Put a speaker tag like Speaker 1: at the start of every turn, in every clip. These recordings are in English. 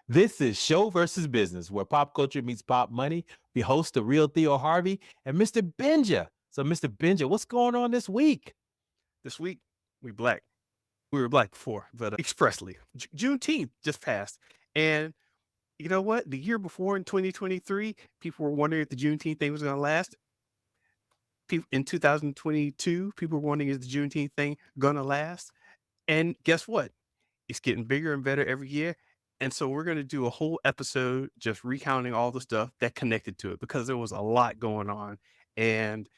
Speaker 1: This is Show versus Business, where pop culture meets pop money. We host the real Theo Harvey and Mr. Benja. So, Mr. Benja, what's going on this week?
Speaker 2: This week, we black. We were black before, but expressly. Juneteenth just passed. And you know what? The year before in 2023, people were wondering if the Juneteenth thing was going to last. In 2022, people were wondering is the Juneteenth thing going to last? And guess what? It's getting bigger and better every year. And so we're going to do a whole episode just recounting all the stuff that connected to it because there was a lot going on and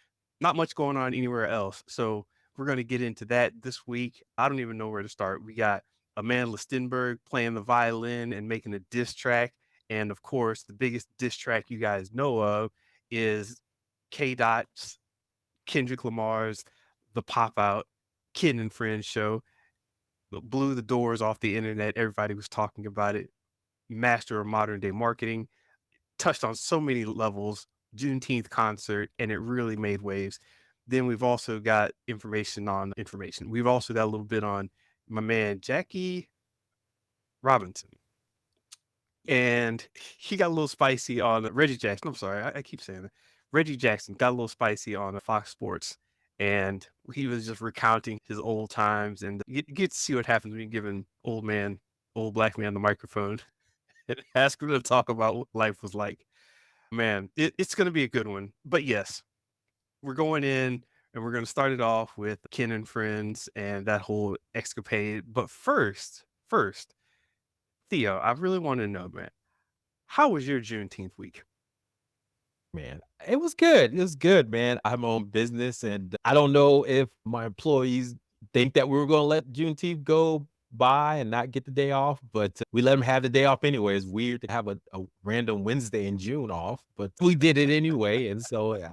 Speaker 2: not much going on anywhere else. So we're going to get into that this week. I don't even know where to start. We got Amandla Stenberg playing the violin and making a diss track. And of course, the biggest diss track you guys know of is K. Dot's Kendrick Lamar's The Pop Out Kid and Friends show. Blew the doors off the internet. Everybody was talking about it. Master of modern day marketing, touched on so many levels. Juneteenth concert, and it really made waves. Then we've also got information on information. We've also got a little bit on my man Jackie Robinson, and he got a little spicy on Reggie Jackson. I'm sorry, I keep saying that. Reggie Jackson got a little spicy on Fox Sports, and he was just recounting his old times, and you get to see what happens when you give an old black man the microphone and ask him to talk about what life was like. Man, it's going to be a good one. But yes, we're going in and we're going to start it off with Ken and Friends and that whole escapade. But first, Theo, I really want to know, man, how was your Juneteenth week?
Speaker 1: Man, it was good. It was good, man. I'm my own business, and I don't know if my employees think that we were going to let Juneteenth go by and not get the day off, but we let them have the day off anyway. It's weird to have a random Wednesday in June off, but we did it anyway. And so I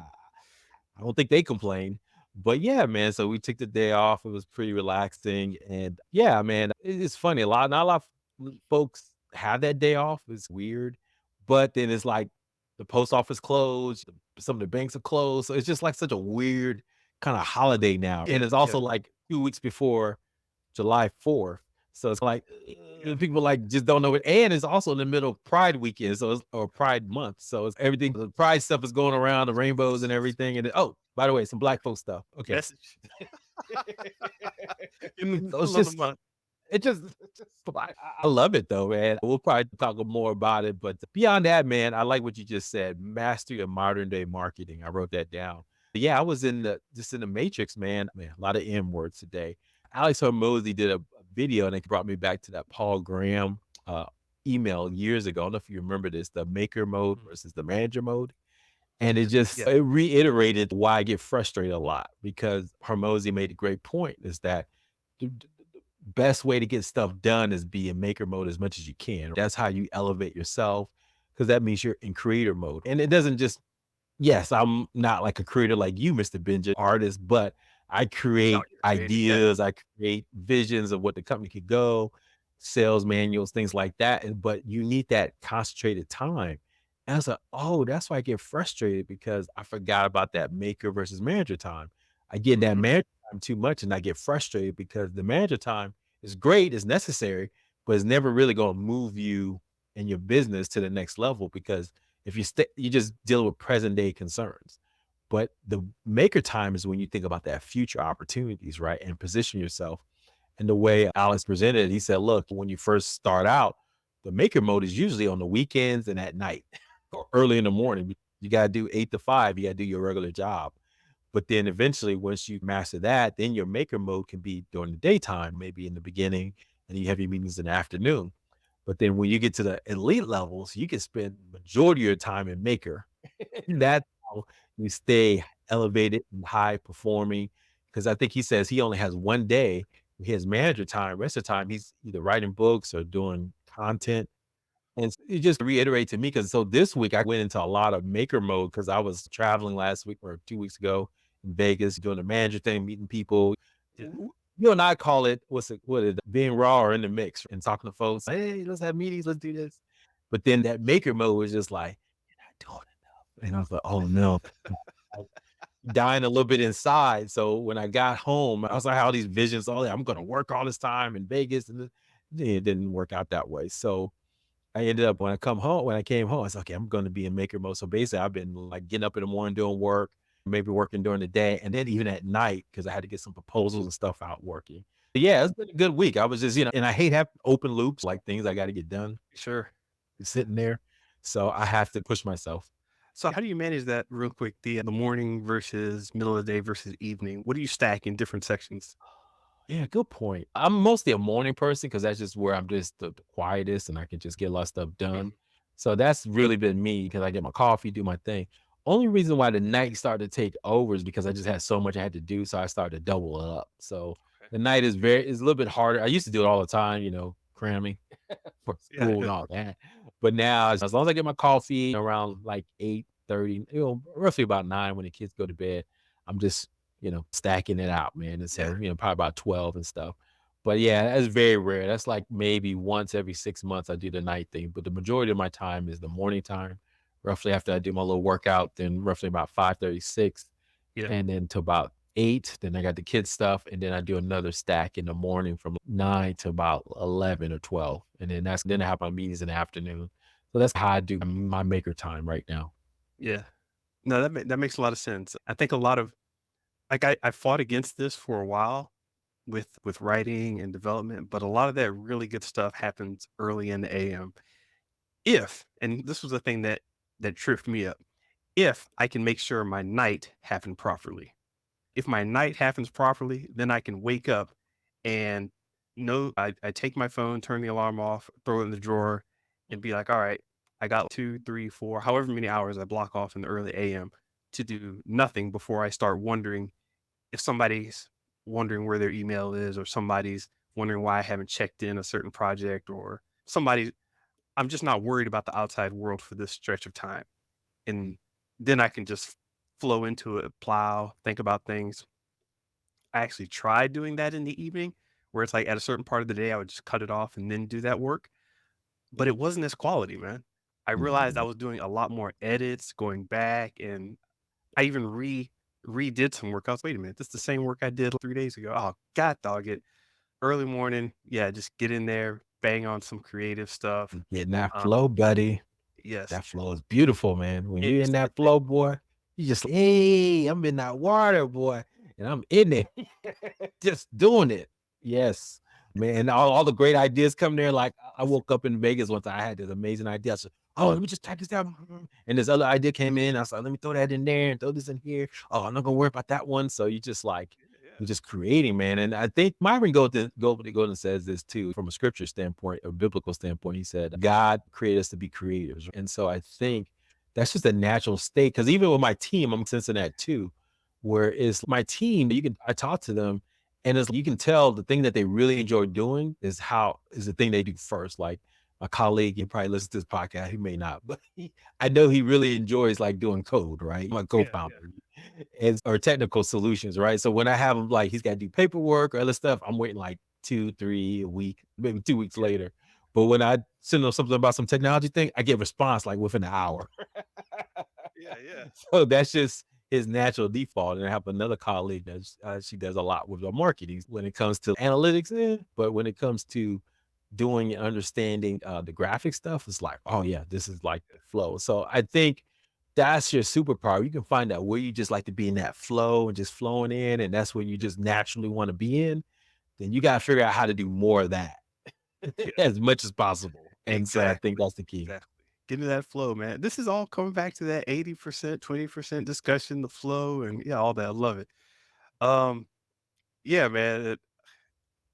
Speaker 1: don't think they complained. But yeah, man, so we took the day off. It was pretty relaxing. And yeah, man, it's funny. Not a lot of folks have that day off. It's weird. But then it's like the post office closed, some of the banks are closed. So it's just like such a weird kind of holiday now. And it's
Speaker 2: Yeah.
Speaker 1: also like 2 weeks before July 4th. So it's like people like just don't know it. And it's also in the middle of Pride weekend, so it's or Pride month. So it's everything. The Pride stuff is going around, the rainbows and everything. And oh, by the way, some black folk stuff. Okay.
Speaker 2: Message in the
Speaker 1: So it's
Speaker 2: middle of the
Speaker 1: just
Speaker 2: month.
Speaker 1: I love it though, man. We'll probably talk more about it. But beyond that, man, I like what you just said. Mastery of modern day marketing. I wrote that down. Yeah, I was in the matrix, man. Man, a lot of M words today. Alex Hormozy did a video and it brought me back to that Paul Graham email years ago. I don't know if you remember this, the maker mode
Speaker 2: Mhm.
Speaker 1: versus the manager mode. And it just
Speaker 2: Yeah.
Speaker 1: it reiterated why I get frustrated a lot because Hormozy made a great point is that the best way to get stuff done is be in maker mode as much as you can. That's how you elevate yourself because that means you're in creator mode. And it doesn't just yes, I'm not like a creator like you, Mr. Benja, artist, but I
Speaker 2: No,
Speaker 1: create
Speaker 2: you're creating. Yeah.
Speaker 1: ideas, I create visions of what the company could go, sales manuals, things like that. But you need that concentrated time. And I was like, oh, that's why I get frustrated because I forgot about that maker versus manager time. I get that
Speaker 2: Hmm.
Speaker 1: manager time too much and I get frustrated because the manager time is great, it's necessary, but it's never really going to move you and your business to the next level because if you just deal with present day concerns. But the maker time is when you think about that future opportunities, right? And position yourself. And the way Alex presented it, he said, look, when you first start out, the maker mode is usually on the weekends and at night or early in the morning. You got to do 8 to 5, you got to do your regular job. But then eventually, once you master that, then your maker mode can be during the daytime, maybe in the beginning, and you have your meetings in the afternoon. But then when you get to the elite levels, you can spend majority of your time in maker. And that's how you stay elevated and high performing. Because I think he says he only has one day, his manager time, rest of the time he's either writing books or doing content. And it just reiterate to me because so this week I went into a lot of maker mode because I was traveling last week or 2 weeks ago in Vegas doing the manager thing, meeting people.
Speaker 2: Yeah.
Speaker 1: You and I call it being raw or in the mix and talking to folks. Hey, let's have meetings, let's do this. But then that maker mode was just like, you're not doing enough. And I was like, oh no. I- Dying a little bit inside. So when I got home, I was like, all these visions, I'm gonna work all this time in Vegas. And it didn't work out that way. So I ended up when I came home, I said, "Okay, I'm gonna be in maker mode." So basically, I've been like getting up in the morning doing work, maybe working during the day, and then even at night because I had to get some proposals and stuff out working. But yeah, it's been a good week. I was just, and I hate having open loops, like things I got to get done
Speaker 2: Sure.
Speaker 1: sitting there. So I have to push myself.
Speaker 2: So how do you manage that real quick? The morning versus middle of the day versus evening. What do you stack in different sections?
Speaker 1: Yeah, good point. I'm mostly a morning person because that's just where I'm just the quietest and I can just get a lot of stuff done.
Speaker 2: Mhm.
Speaker 1: So that's really been me because I get my coffee, do my thing. Only reason why the night started to take over is because I just had so much I had to do. So I started to double it up. So
Speaker 2: Okay.
Speaker 1: the night is a little bit harder. I used to do it all the time, cramming for
Speaker 2: Yeah,
Speaker 1: school and
Speaker 2: yeah,
Speaker 1: all that. But now, as long as I get my coffee around like 8:30, roughly about 9 when the kids go to bed, I'm just, stacking it out, man. And
Speaker 2: yeah,
Speaker 1: so, probably about 12 and stuff. But yeah, that's very rare. That's like maybe once every 6 months I do the night thing. But the majority of my time is the morning time. Roughly after I do my little workout, then roughly about 5:36
Speaker 2: yeah,
Speaker 1: and then to about 8, then I got the kids stuff, and then I do another stack in the morning from 9 to about 11 or 12, and then I have my meetings in the afternoon. So that's how I do my maker time right now.
Speaker 2: yeah. No, that makes a lot of sense. I think a lot of like I fought against this for a while with writing and development, but a lot of that really good stuff happens early in the AM. If, and this was the thing that tripped me up, if I can make sure my night happened properly. If my night happens properly, then I can wake up and know I take my phone, turn the alarm off, throw it in the drawer, and be like, all right, I got 2, 3, 4, however many hours I block off in the early AM to do nothing before I start wondering if somebody's wondering where their email is, or somebody's wondering why I haven't checked in a certain project, or somebody, I'm just not worried about the outside world for this stretch of time. And then I can just flow into it, plow, think about things. I actually tried doing that in the evening, where it's like at a certain part of the day, I would just cut it off and then do that work. But it wasn't as quality, man. I realized I
Speaker 1: Mhm.
Speaker 2: was doing a lot more edits, going back, and I even redid some work. I was, wait a minute, this is the same work I did 3 days ago. Oh, God dog it. Early morning, yeah, just get in there, bang on some creative stuff.
Speaker 1: Getting that
Speaker 2: Um,
Speaker 1: flow, buddy.
Speaker 2: yes,
Speaker 1: That flow is beautiful, man. When
Speaker 2: it,
Speaker 1: you're in
Speaker 2: it's
Speaker 1: that
Speaker 2: it, it-
Speaker 1: flow, boy, you just, "Hey, I'm in that water, boy, and I'm in it." Just doing it. Yes, man, all the great ideas come there, like, I woke up in Vegas once, I had this amazing idea, I said, "Oh, let me just type this down," and this other idea came in, I was like, "Let me throw that in there and throw this in here. Oh, I'm not gonna worry about that one," so you just, like,
Speaker 2: yeah,
Speaker 1: you're just creating, man, and I think Myron Golden says this too, from a scripture standpoint, a biblical standpoint, he said, "God created us to be creators," and so I think that's just a natural state. Because even with my team, I'm sensing that too, where it's my team, I talk to them and it's you can tell the thing that they really enjoy doing is the thing they do first. Like my colleague, he probably listens to this podcast, he may not, but I know he really enjoys like doing code, right? My
Speaker 2: yeah,
Speaker 1: co-founder
Speaker 2: yeah,
Speaker 1: or technical solutions, right? So when I have him like he's got to do paperwork or other stuff, I'm waiting like 2, 3 a week, maybe 2 weeks
Speaker 2: yeah,
Speaker 1: later. But when I send them something about some technology thing, I get response like within an hour.
Speaker 2: yeah, yeah.
Speaker 1: So that's just his natural default. And I have another colleague that she does a lot with the marketing when it comes to analytics, but when it comes to doing and understanding the graphic stuff, it's like, oh yeah, this is like the flow. So I think that's your superpower. You can find out where you just like to be in that flow and just flowing in, and that's where you just naturally want to be in. Then you got to figure out how to do more of that
Speaker 2: Yeah.
Speaker 1: as much as possible. And so I think
Speaker 2: Exactly,
Speaker 1: that's the key.
Speaker 2: exactly. Get into that flow, man. This is all coming back to that 80%, 20% discussion, the flow, and yeah, all that. I love it. Um, yeah, man.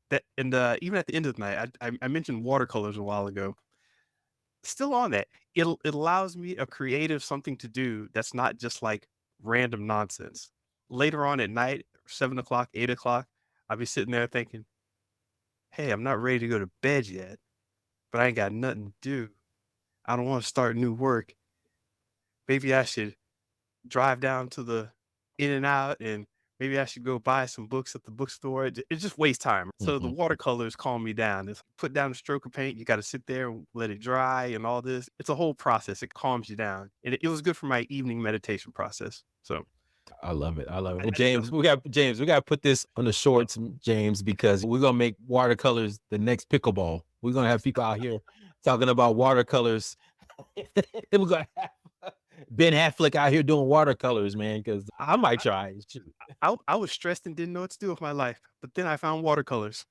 Speaker 2: That and even at the end of the night, I mentioned watercolors a while ago. Still on that, it allows me a creative something to do that's not just like random nonsense. Later on at night, 7 o'clock, 8 o'clock, I'll be sitting there thinking, "Hey, I'm not ready to go to bed yet, but I ain't got nothing to do. I don't want to start new work. Maybe I should drive down to the In and Out, and maybe I should go buy some books at the bookstore." It just wastes time. So the
Speaker 1: Mhm.
Speaker 2: watercolors calm me down. It's put down a stroke of paint. You got to sit there and let it dry and all this. It's a whole process. It calms you down. And it was good for my evening meditation process. So
Speaker 1: I love it. I love it. Well,
Speaker 2: I didn't know.
Speaker 1: James, we got to put this on the shorts, James, because we're gonna make watercolors the next pickleball. We're gonna have people out here. talking about watercolors. We're gonna have Ben Affleck out here doing watercolors, man, because I might
Speaker 2: I
Speaker 1: try. Shoot.
Speaker 2: I was stressed and didn't know what to do with my life, but then I found watercolors.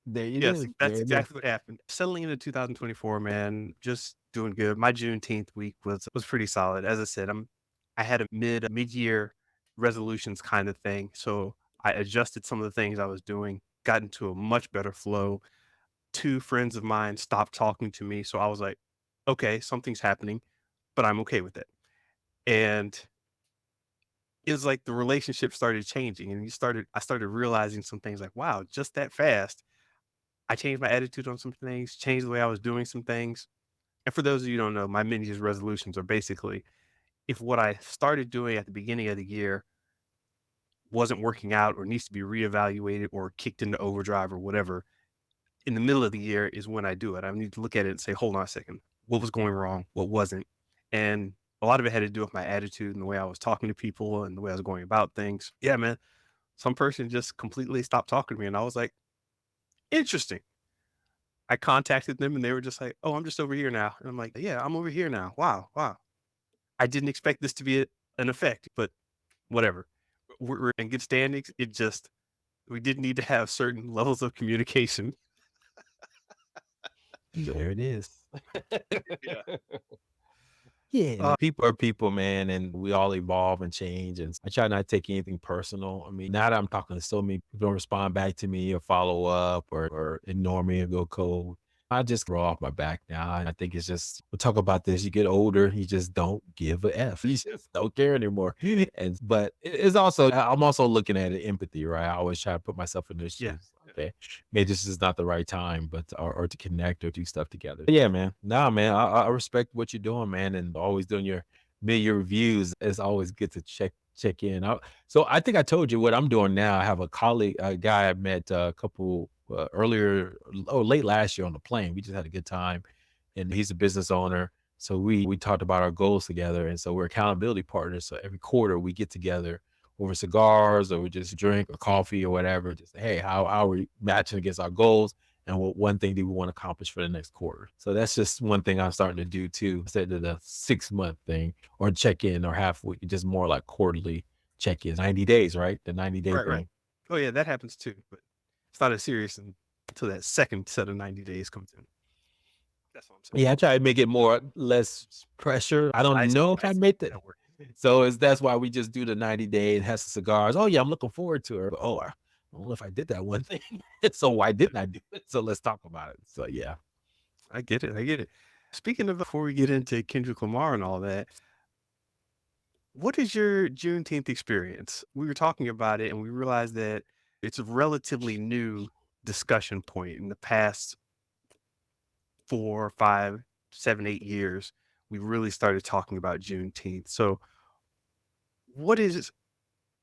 Speaker 1: There you
Speaker 2: Yes,
Speaker 1: go.
Speaker 2: that's
Speaker 1: There it is.
Speaker 2: exactly what happened. Settling into 2024, man, just doing good. My Juneteenth week was pretty solid. As I said, I had a mid-year resolutions kind of thing. So I adjusted some of the things I was doing, got into a much better flow. Two friends of mine stopped talking to me. So I was like, okay, something's happening, but I'm okay with it. And it was like the relationship started changing and I started realizing some things like, wow, just that fast I changed my attitude on some things, changed the way I was doing some things. And for those of you who don't know, my mid year's resolutions are basically if what I started doing at the beginning of the year wasn't working out or needs to be reevaluated or kicked into overdrive or whatever, in the middle of the year is when I do it. I need to look at it and say, hold on a second, what was going wrong? What wasn't? And a lot of it had to do with my attitude and the way I was talking to people and the way I was going about things. Yeah, man. Some person just completely stopped talking to me. And I was like, interesting. I contacted them and they were just like, "Oh, I'm just over here now." And I'm like, "Yeah, I'm over here now. Wow, wow. I didn't expect this to be an effect, but whatever. We're in good standings. It just we did need to have certain levels of communication."
Speaker 1: There it is.
Speaker 2: Yeah.
Speaker 1: Yeah,
Speaker 2: Uh,
Speaker 1: man. People are people, man, and we all evolve and change. And I try not to take anything personal. I mean, now that I'm talking to so many people don't respond back to me or follow up or ignore me or go cold. I just roll off my back now. And I think it's just we'll talk about this. You get older, you just don't give a F. You just don't care anymore. And but it's also I'm also looking at it empathy, right? I always try to put myself in their
Speaker 2: yeah.
Speaker 1: shoes. Okay. Maybe this is not the right time, but or to connect or do stuff together. But yeah, man. Nah, man. I respect what you're doing, man, and always doing your mid-year reviews. It's always good to check in. So I think I told you what I'm doing now. I have a colleague, a guy I met a couple earlier or late last year on the plane. We just had a good time, and he's a business owner. So we talked about our goals together, and so we're accountability partners. So every quarter we get together over cigars or we just drink or coffee or whatever. Just hey, how are we matching against our goals? And what one thing do we want to accomplish for the next quarter? So that's just one thing I'm starting to do too, instead of the 6 month thing or check in or halfway, just more like quarterly check ins, 90 days, right? The 90-day
Speaker 2: Right, right.
Speaker 1: thing.
Speaker 2: Oh yeah, that happens too, but it's not as serious until that second set of 90 days comes in. That's what I'm saying.
Speaker 1: Yeah, I try to make it more less pressure. I don't know if
Speaker 2: I
Speaker 1: I
Speaker 2: see.
Speaker 1: made it.
Speaker 2: That works.
Speaker 1: So that's why we just do the 90-day and has the cigars. Oh yeah, I'm looking forward to it. Oh, I don't know if I did that one thing. So why didn't I do it? So let's talk about it. So yeah.
Speaker 2: I get it. I get it. Speaking of before we get into Kendrick Lamar and all that, what is your Juneteenth experience? We were talking about it and we realized that it's a relatively new discussion point in the past 4, 5, 7, 8 years. We really started talking about Juneteenth. So, what is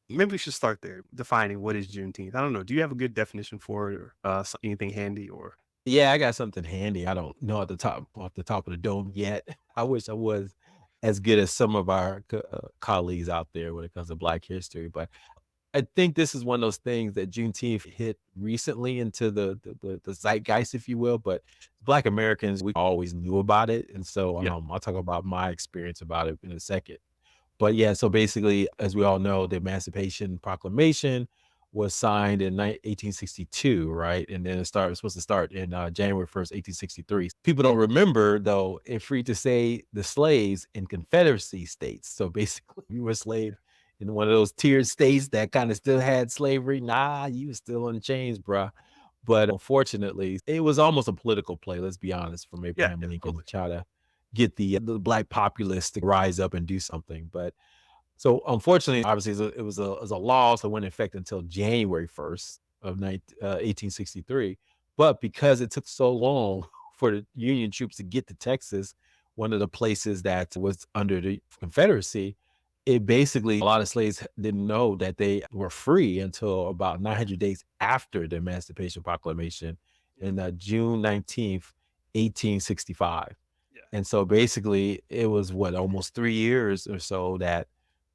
Speaker 2: maybe we should start there, defining what is Juneteenth. I don't know. Do you have a good definition for it or anything handy or?
Speaker 1: Yeah, I got something handy. I don't know at the top off the top of the dome yet. I wish I was as good as some of our colleagues out there when it comes to Black history, but I think this is one of those things that Juneteenth hit recently into the zeitgeist, if you will. But Black Americans, we always knew about it, and so
Speaker 2: Yeah.
Speaker 1: I'll talk about my experience about it in a second. But yeah, so basically, as we all know, the Emancipation Proclamation was signed in 1862, right? And then it was supposed to start in January 1st, 1863. People don't remember, though, it freed to say the slaves in Confederacy states. So basically, you were a slave in one of those tiered states that kind of still had slavery. Nah, you was still in chains, bruh. But unfortunately, it was almost a political play, let's be honest, from
Speaker 2: Yeah.
Speaker 1: Abraham
Speaker 2: Yeah.
Speaker 1: Lincoln to
Speaker 2: Totally.
Speaker 1: try to get the black populace to rise up and do something. But so unfortunately, obviously, it was a law, so it went in effect until January 1st of 1863. But because it took so long for the Union troops to get to Texas, one of the places that was under the Confederacy, it basically a lot of slaves didn't know that they were free until about 900 days after the Emancipation Proclamation
Speaker 2: Yeah.
Speaker 1: in June 19th, 1865.
Speaker 2: Yeah.
Speaker 1: And so basically, it was what almost 3 years or so that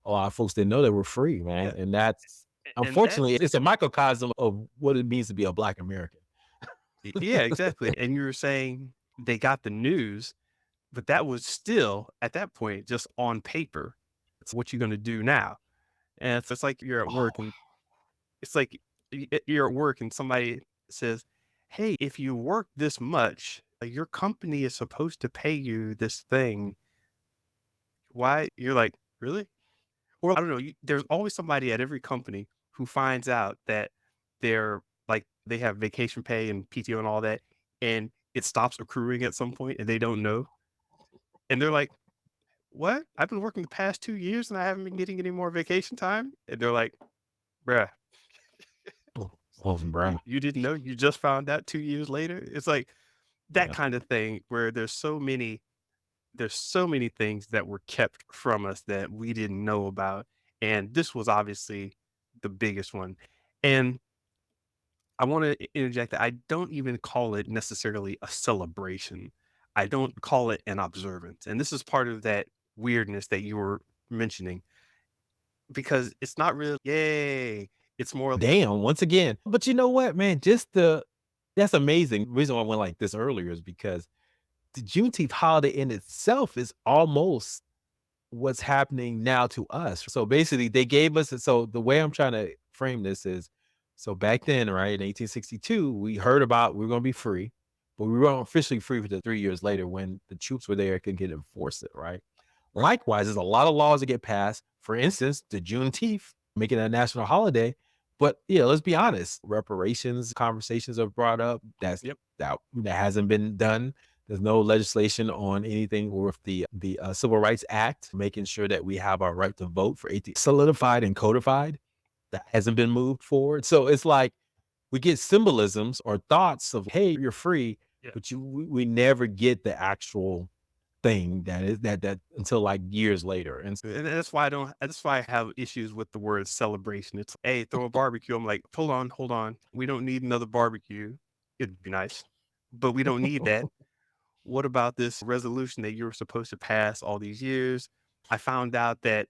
Speaker 1: a lot of folks didn't know they were free, man.
Speaker 2: Yeah.
Speaker 1: And that's
Speaker 2: And
Speaker 1: unfortunately,
Speaker 2: that's
Speaker 1: it's a microcosm of what it means to be a Black American.
Speaker 2: yeah, exactly. And you were saying they got the news, but that was still at that point just on paper. It's what you're gonna do now. And it's like you're at work
Speaker 1: Oh,
Speaker 2: and it's like you're at work and somebody says, "Hey, if you work this much, your company is supposed to pay you this thing." Why? You're like, "Really?" Or I don't know, there's always somebody at every company who finds out that they're like they have vacation pay and PTO and all that, and it stops accruing at some point and they don't know. And they're like, "What? I've been working the past 2 years and I haven't been getting any more vacation time?" And they're like, "Bruh,
Speaker 1: oh, bro.
Speaker 2: you didn't know? You just found out 2 years later?" It's like that
Speaker 1: Yeah.
Speaker 2: kind of thing where there's so many things that were kept from us that we didn't know about. And this was obviously the biggest one. And I want to interject that I don't even call it necessarily a celebration. I don't call it an observance. And this is part of that weirdness that you were mentioning because it's not really, yay. It's more,
Speaker 1: Damn, once again. But you know what, man? That's amazing. The reason why I went like this earlier is because the Juneteenth holiday in itself is almost what's happening now to us. So basically, they gave us so the way I'm trying to frame this is so back then, right, in 1862, we heard about we are going to be free, but we weren't officially free for the 3 years later when the troops were there, could get enforce it, right? Likewise, there's a lot of laws that get passed. For instance, the Juneteenth, making it a national holiday. But yeah, let's be honest, reparations conversations are brought up.
Speaker 2: yep,
Speaker 1: That hasn't been done. There's no legislation on anything with the Civil Rights Act, making sure that we have our right to vote for 18 solidified and codified. That hasn't been moved forward. So it's like we get symbolisms or thoughts of, hey, you're free,
Speaker 2: yeah.
Speaker 1: but we never get the actual thing that is that until like years later. And
Speaker 2: And that's why I have issues with the word celebration. It's, hey, throw a barbecue. I'm like, hold on. We don't need another barbecue. It'd be nice, but we don't need that. What about this resolution that you were supposed to pass all these years? I found out that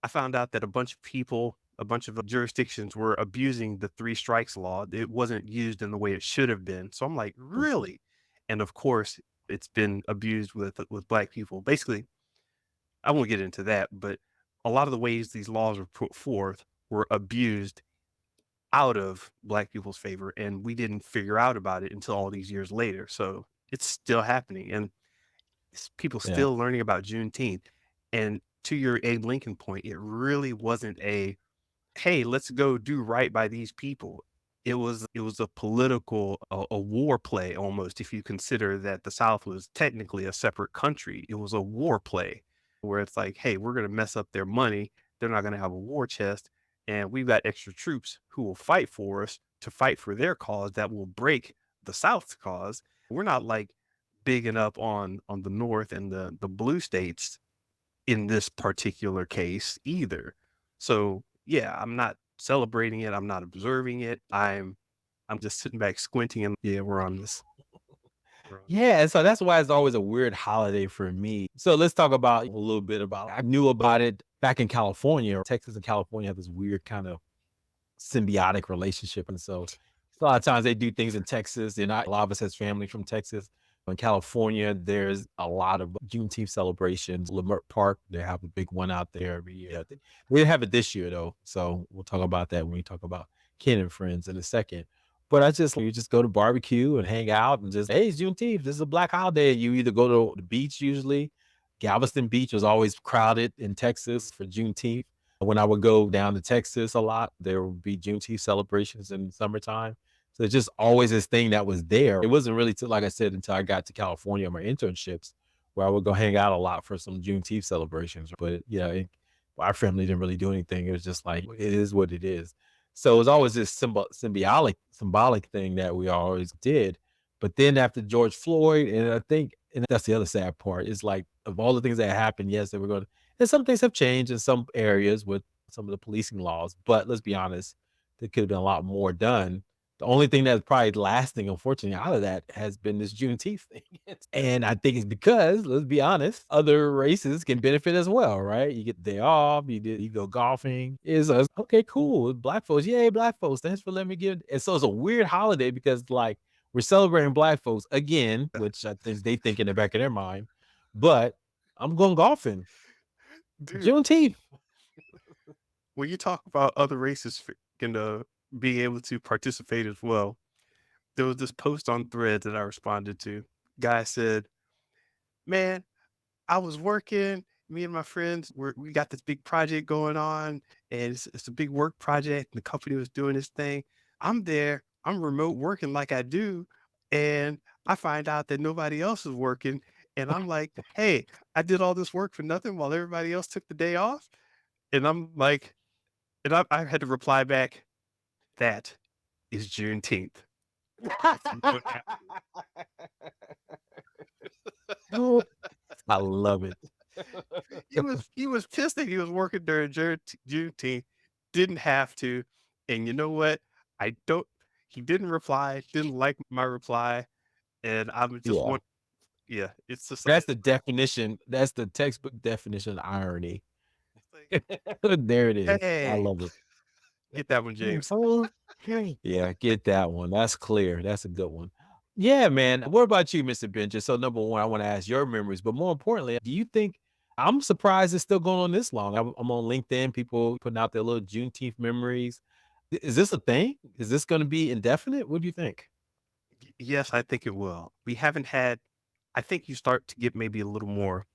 Speaker 2: a bunch of people, a bunch of jurisdictions were abusing the three strikes law. It wasn't used in the way it should have been. So I'm like, really? And of course, it's been abused with black people. Basically, I won't get into that, but a lot of the ways these laws were put forth were abused out of black people's favor, and we didn't figure out about it until all these years later. So it's still happening, and people
Speaker 1: yeah,
Speaker 2: still learning about Juneteenth. And to your Abe Lincoln point, it really wasn't a, hey, let's go do right by these people. It was a political a war play almost, if you consider that the South was technically a separate country. It was a war play where it's like, hey, we're gonna mess up their money. They're not gonna have a war chest, and we've got extra troops who will fight for us to fight for their cause that will break the South's cause. We're not like bigging up on the North and the blue states in this particular case either. So, yeah, I'm not celebrating it, I'm not observing it, I'm just sitting back squinting and, yeah, we're on
Speaker 1: yeah. And so that's why it's always a weird holiday for me. So let's talk about a little bit about. I knew about it back in California. Texas and California have this weird kind of symbiotic relationship. And so a lot of times they do things in Texas. And a lot of us has family from Texas. In California, there's a lot of Juneteenth celebrations. Lamar Park, they have a big one out there every year. We didn't have it this year though. So we'll talk about that when we talk about Ken and Friends in a second. But you just go to barbecue and hang out and just, hey, it's Juneteenth. This is a black holiday. You either go to the beach usually. Galveston Beach was always crowded in Texas for Juneteenth. When I would go down to Texas a lot, there would be Juneteenth celebrations in summertime. So it's just always this thing that was there. It wasn't really till, like I said, until I got to California on my internships, where I would go hang out a lot for some Juneteenth celebrations. But yeah, our family didn't really do anything. It was just like it is what it is. So it was always this symbolic thing that we always did. But then after George Floyd, and I think, and that's the other sad part, is like of all the things that happened, yes, they were going to, and some things have changed in some areas with some of the policing laws. But let's be honest, there could have been a lot more done. The only thing that's probably lasting, unfortunately, out of that has been this Juneteenth thing. And I think it's because, let's be honest, other races can benefit as well, right? You get the day off, you go golfing. Is okay, cool. Black folks, yay, black folks. Thanks for letting me give. And so it's a weird holiday because like we're celebrating black folks again, which I think they think in the back of their mind, but I'm going golfing.
Speaker 2: Dude,
Speaker 1: Juneteenth.
Speaker 2: when you talk about other races and being able to participate as well, there was this post on Thread that I responded to. Guy said, "Man, I was working. Me and my friends we got this big project going on, and it's a big work project. And the company was doing this thing. I'm there. I'm remote working like I do, and I find out that nobody else is working. And I'm like, hey, I did all this work for nothing while everybody else took the day off. And I'm like, and I had to reply back, that is Juneteenth. You don't have
Speaker 1: Oh, I love it.
Speaker 2: he was pissed that he was working during Juneteenth, didn't have to, and you know what? I don't he didn't reply, didn't like my reply, and I'm just
Speaker 1: Yeah.
Speaker 2: want yeah, it's just
Speaker 1: That's the definition. That's the textbook definition of irony.
Speaker 2: like,
Speaker 1: There it is. I
Speaker 2: "Hey,
Speaker 1: love it.
Speaker 2: get that one, James."
Speaker 1: Yeah, get that one. That's clear. That's a good one. Yeah, man. What about you, Mr. Benja? So, number one, I want to ask your memories, but more importantly, do you think I'm surprised it's still going on this long? I'm on LinkedIn, people putting out their little Juneteenth memories. Is this a thing? Is this going to be indefinite? What do you think?
Speaker 2: Yes, I think it will. We haven't had I think you start to get maybe a little more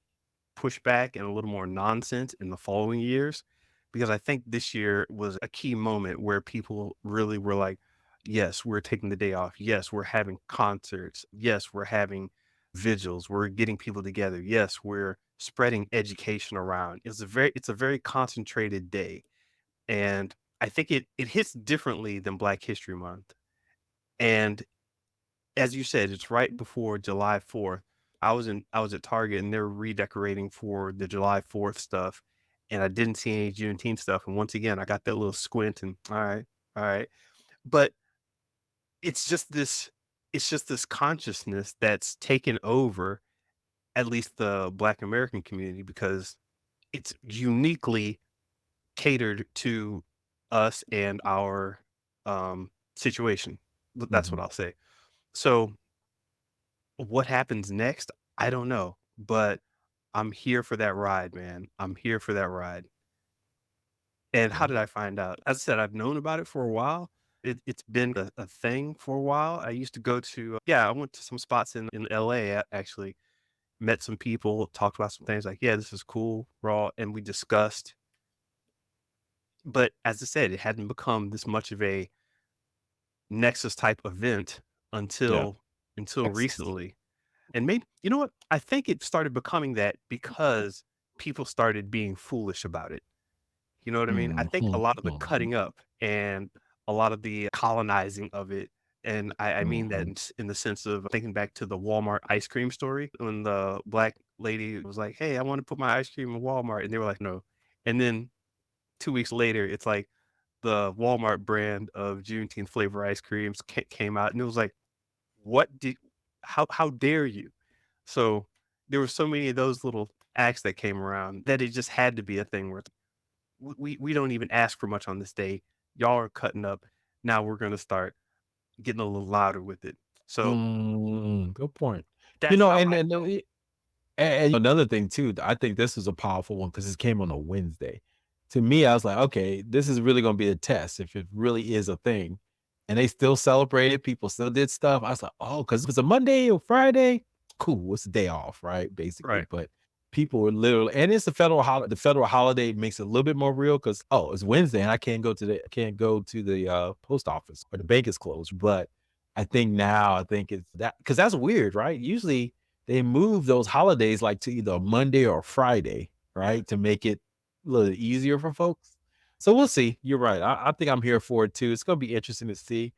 Speaker 2: pushback and a little more nonsense in the following years, because I think this year was a key moment where people really were like, yes, we're taking the day off. Yes, we're having concerts. Yes, we're having vigils. We're getting people together. Yes, we're spreading education around. It's a very concentrated day. And I think it hits differently than Black History Month. And as you said, it's right before July 4th. I was at Target and they were redecorating for the July 4th stuff, and I didn't see any Juneteenth stuff, and once again, I got that little squint and, all right. But it's just this it's just this consciousness that's taken over at least the Black American community because it's uniquely catered to us and our, situation. That's what
Speaker 1: Mhm.
Speaker 2: I'll say. So what happens next? I don't know, but I'm here for that ride, man. I'm here for that ride. And how
Speaker 1: Yeah.
Speaker 2: did I find out? As I said, I've known about it for a while. It's been a thing for a while. I used to go to, yeah, I went to some spots in LA actually, met some people, talked about some things like, yeah, this is cool, raw. And we discussed, but as I said, it hadn't become this much of a Nexus type event
Speaker 1: Yeah.
Speaker 2: until
Speaker 1: Texas.
Speaker 2: recently. And maybe you know what? I think it started becoming that because people started being foolish about it. You know what I mean? I think a
Speaker 1: Mhm,
Speaker 2: lot of the
Speaker 1: mhm,
Speaker 2: cutting up and a lot of the colonizing of it, and I mean that
Speaker 1: mhm.
Speaker 2: in the sense of thinking back to the Walmart ice cream story when the black lady was like, "Hey, I want to put my ice cream in Walmart," and they were like, "No." And then 2 weeks later, it's like the Walmart brand of Juneteenth flavor ice creams came out, and it was like, "What did? How dare you?" So, there were so many of those little acts that came around that it just had to be a thing where we don't even ask for much on this day. Y'all are cutting up. Now we're gonna start getting a little louder with it. So,
Speaker 1: Good point. You
Speaker 2: that's
Speaker 1: know,
Speaker 2: how I
Speaker 1: and and another thing too, I think this is a powerful one because this came on a Wednesday. To me, I was like, okay, this is really gonna be a test if it really is a thing. And they still celebrated, people still did stuff. I was like, oh, because if it's a Monday or Friday, cool, it's a day off, right? Basically.
Speaker 2: right,
Speaker 1: But people were literally, and it's a federal holiday. The federal holiday makes it a little bit more real because it's Wednesday and I can't go to the post office or the bank is closed. But I think it's that because that's weird, right? Usually they move those holidays like to either a Monday or a Friday,
Speaker 2: yeah.
Speaker 1: right? To make it a little easier for folks. So we'll see. You're right. I think I'm here for it too. It's gonna be interesting to see.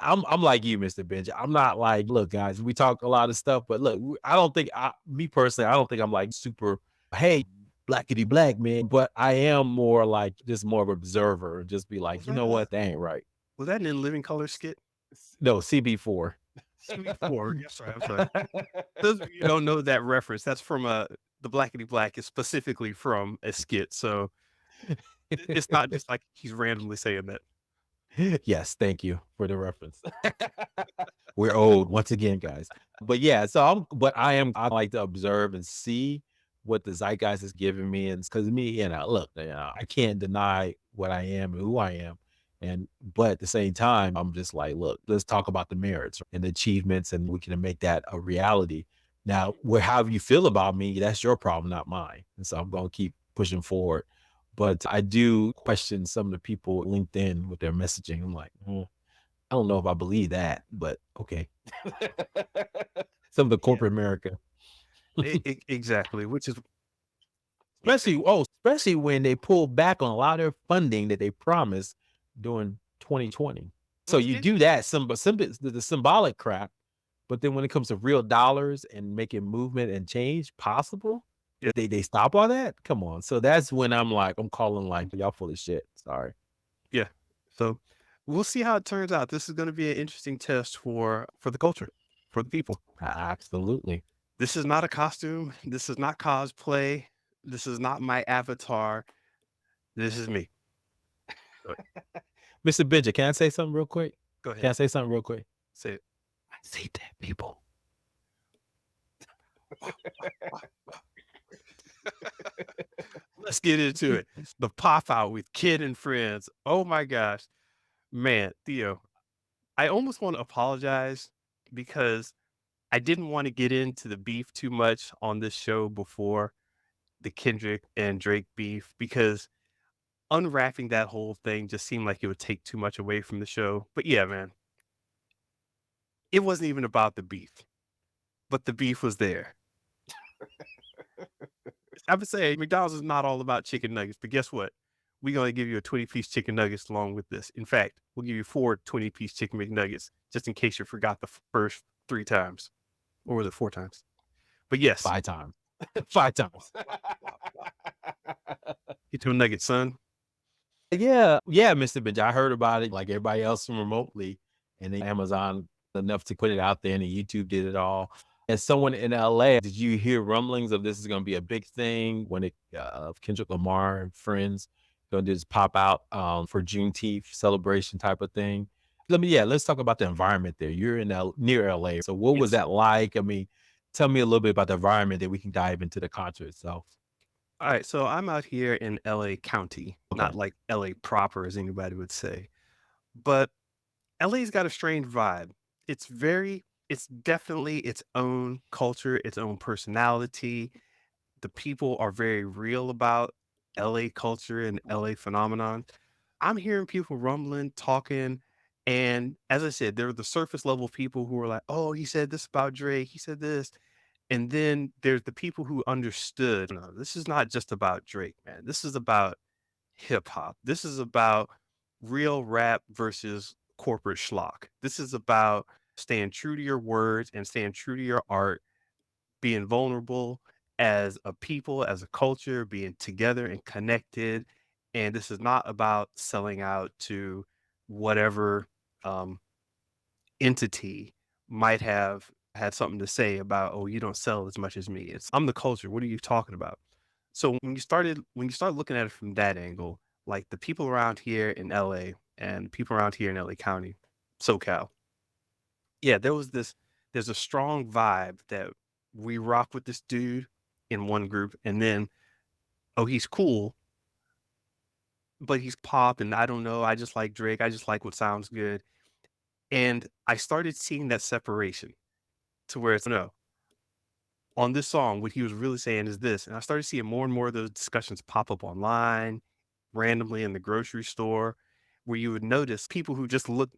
Speaker 1: I'm like you, Mr. Benj. I'm not like, look, guys, we talk a lot of stuff, but look, I don't think me personally, I don't think I'm like super, hey, blackity black, man. But I am more like just more of an observer, just be
Speaker 2: Was
Speaker 1: like, you
Speaker 2: that
Speaker 1: know what, that ain't right.
Speaker 2: was that an In Living Color skit?
Speaker 1: No, CB4.
Speaker 2: CB4. Yes, right. I'm sorry. Those of you who don't know that reference, that's from the Blackity Black is specifically from a skit. So it's not just like he's randomly saying that.
Speaker 1: Yes, thank you for the reference. We're old once again, guys. But yeah, so I like to observe and see what the zeitgeist is giving me. And because me, look, I can't deny what I am and who I am. But at the same time, I'm just like, look, let's talk about the merits and the achievements, and we can make that a reality. Now, however you feel about me, that's your problem, not mine. And so I'm gonna keep pushing forward. But I do question some of the people LinkedIn with their messaging. I'm like, I don't know if I believe that, but okay. Some of the
Speaker 2: Yeah,
Speaker 1: corporate America,
Speaker 2: exactly. Which is
Speaker 1: especially when they pull back on a lot of their funding that they promised during 2020. So
Speaker 2: what's
Speaker 1: you do that, the symbolic crap, but then when it comes to real dollars and making movement and change possible,
Speaker 2: yeah,
Speaker 1: they stop all that? Come on. So that's when I'm calling like, y'all full of shit. Sorry.
Speaker 2: yeah. So we'll see how it turns out. This is going to be an interesting test for the culture, for the people.
Speaker 1: Absolutely.
Speaker 2: This is not a costume. This is not cosplay. This is not my avatar. This is me. Go
Speaker 1: Mr. Benja, can I say something real quick?
Speaker 2: go
Speaker 1: Can I
Speaker 2: ahead.
Speaker 1: say something real quick?
Speaker 2: Say it.
Speaker 1: I see dead people.
Speaker 2: Let's get into it. The pop out with Kid and Friends. Oh my gosh. Man, Theo, I almost want to apologize because I didn't want to get into the beef too much on this show before the Kendrick and Drake beef because unwrapping that whole thing just seemed like it would take too much away from the show. But yeah, man, it wasn't even about the beef, but the beef was there. I would say McDonald's is not all about chicken nuggets, but guess what? We're going to give you a 20-piece chicken nuggets along with this. In fact, we'll give you 4 20-piece chicken McNuggets just in case you forgot the first 3 times. Or was it 4 times? But yes,
Speaker 1: 5 times. 5 times.
Speaker 2: get to a nugget, son.
Speaker 1: Yeah, yeah, Mr. Benja, I heard about it like everybody else from remotely, and then Amazon enough to put it out there, and then YouTube did it all. As someone in LA, did you hear rumblings of this is gonna be a big thing when of Kendrick Lamar and friends gonna just pop out, for Juneteenth celebration type of thing? Let's talk about the environment there. You're near LA, so what was
Speaker 2: Yes.
Speaker 1: that like? I mean, tell me a little bit about the environment that we can dive into the concert itself.
Speaker 2: All right, so I'm out here in LA County,
Speaker 1: Okay.
Speaker 2: not like LA proper as anybody would say. But LA's got a strange vibe. It's definitely its own culture, its own personality. The people are very real about LA culture and LA phenomenon. I'm hearing people rumbling, talking, and as I said, there are the surface level people who are like, "Oh, he said this about Drake. He said this." And then there's the people who understood, no, this is not just about Drake, man. This is about hip hop. This is about real rap versus corporate schlock. This is about staying true to your words and staying true to your art, being vulnerable as a people, as a culture, being together and connected. And this is not about selling out to whatever um, entity might have had something to say about, oh, you don't sell as much as me. It's I'm the culture. What are you talking about? So when you start looking at it from that angle, like the people around here in LA and people around here in LA County, SoCal, yeah, there's a strong vibe that we rock with this dude in one group, and then, oh, he's cool, but he's pop, and I don't know, I just like Drake, I just like what sounds good. And I started seeing that separation to where it's no, on this song, what he was really saying is this. And I started seeing more and more of those discussions pop up online, randomly in the grocery store, where you would notice people who just look,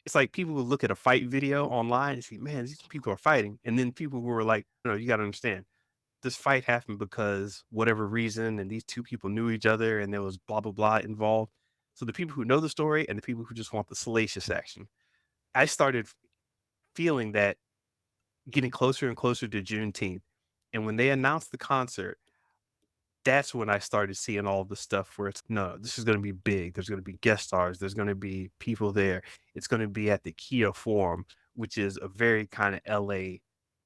Speaker 2: it's like people who look at a fight video online and see, man, these people are fighting. And then people who are like, no, you got to understand, this fight happened because whatever reason, and these two people knew each other and there was blah, blah, blah involved. So the people who know the story and the people who just want the salacious action. I started feeling that getting closer and closer to Juneteenth. And when they announced the concert, that's when I started seeing all the stuff where it's no, this is going to be big. There's going to be guest stars. There's going to be people there. It's going to be at the Kia Forum, which is a very kind of LA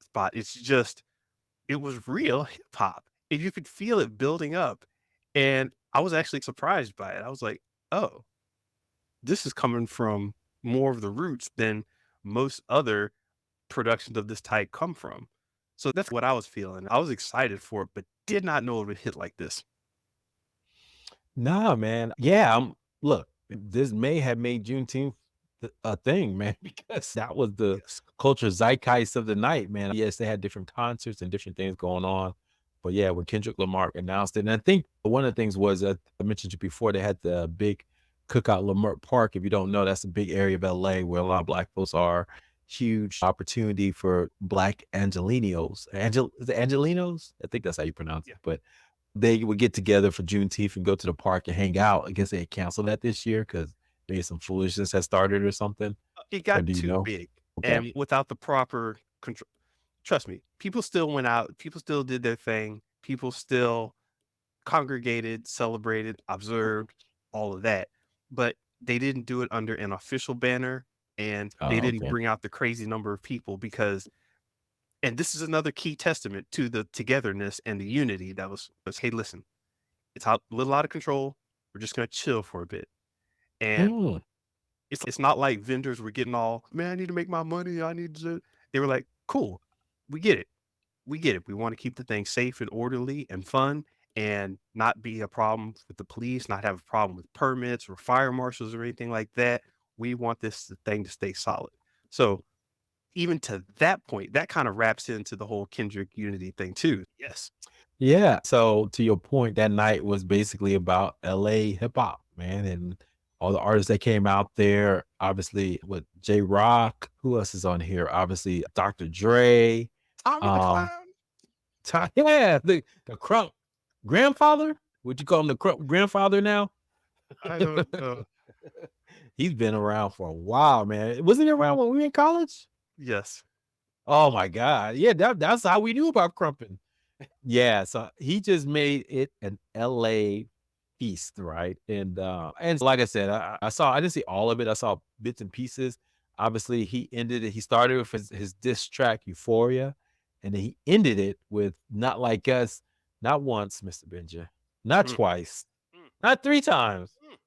Speaker 2: spot. It's just, it was real hip hop. And you could feel it building up. And I was actually surprised by it. I was like, oh, this is coming from more of the roots than most other productions of this type come from. So that's what I was feeling. I was excited for it, but did not know it would hit like this.
Speaker 1: Nah, man. Yeah, look, this may have made Juneteenth a thing, man, because that was the
Speaker 2: Yes.
Speaker 1: culture zeitgeist of the night, man. Yes, they had different concerts and different things going on. But yeah, when Kendrick Lamar announced it, and I think one of the things was I mentioned you before, they had the big cookout Lamar Park. If you don't know, that's a big area of LA where a lot of black folks are. Huge opportunity for black Angelinos. Is it Angelinos? I think that's how you pronounce it.
Speaker 2: Yeah.
Speaker 1: But they would get together for Juneteenth and go to the park and hang out. I guess they had canceled that this year because maybe some foolishness had started or something.
Speaker 2: It
Speaker 1: Or
Speaker 2: got
Speaker 1: do you
Speaker 2: too
Speaker 1: know?
Speaker 2: big.
Speaker 1: Okay.
Speaker 2: And without the proper control, trust me, people still went out, people still did their thing, people still congregated, celebrated, observed, all of that. But they didn't do it under an official banner and they
Speaker 1: Oh,
Speaker 2: didn't
Speaker 1: okay.
Speaker 2: bring out the crazy number of people because, and this is another key testament to the togetherness and the unity that was, hey, listen, it's a little out of control. We're just going to chill for a bit. And
Speaker 1: Mm.
Speaker 2: it's not like vendors were getting all, man, I need to make my money. I need to. They were like, cool, we get it. We get it. We want to keep the thing safe and orderly and fun and not be a problem with the police, not have a problem with permits or fire marshals or anything like that. We want this thing to stay solid. So even to that point, that kind of wraps into the whole Kendrick unity thing too. Yes.
Speaker 1: Yeah. So to your point, that night was basically about LA hip hop, man, and all the artists that came out there. Obviously, with J Rock, who else is on here? Obviously, Dr. Dre.
Speaker 2: Tommy the
Speaker 1: Um,
Speaker 2: Clown.
Speaker 1: yeah, the crunk grandfather. Would you call him the crunk grandfather now?
Speaker 2: I don't know.
Speaker 1: He's been around for a while, man. Wasn't he around when we were in college?
Speaker 2: Yes.
Speaker 1: Oh my god. Yeah, that's how we knew about Crumpin. Yeah, so he just made it an LA feast, right? And like I said, I didn't see all of it. I saw bits and pieces. Obviously, he ended it. He started with his diss track Euphoria, and then he ended it with Not Like Us, not once, Mr. Benja, not
Speaker 2: Mm,
Speaker 1: twice,
Speaker 2: mm,
Speaker 1: not 3 times,
Speaker 2: mm.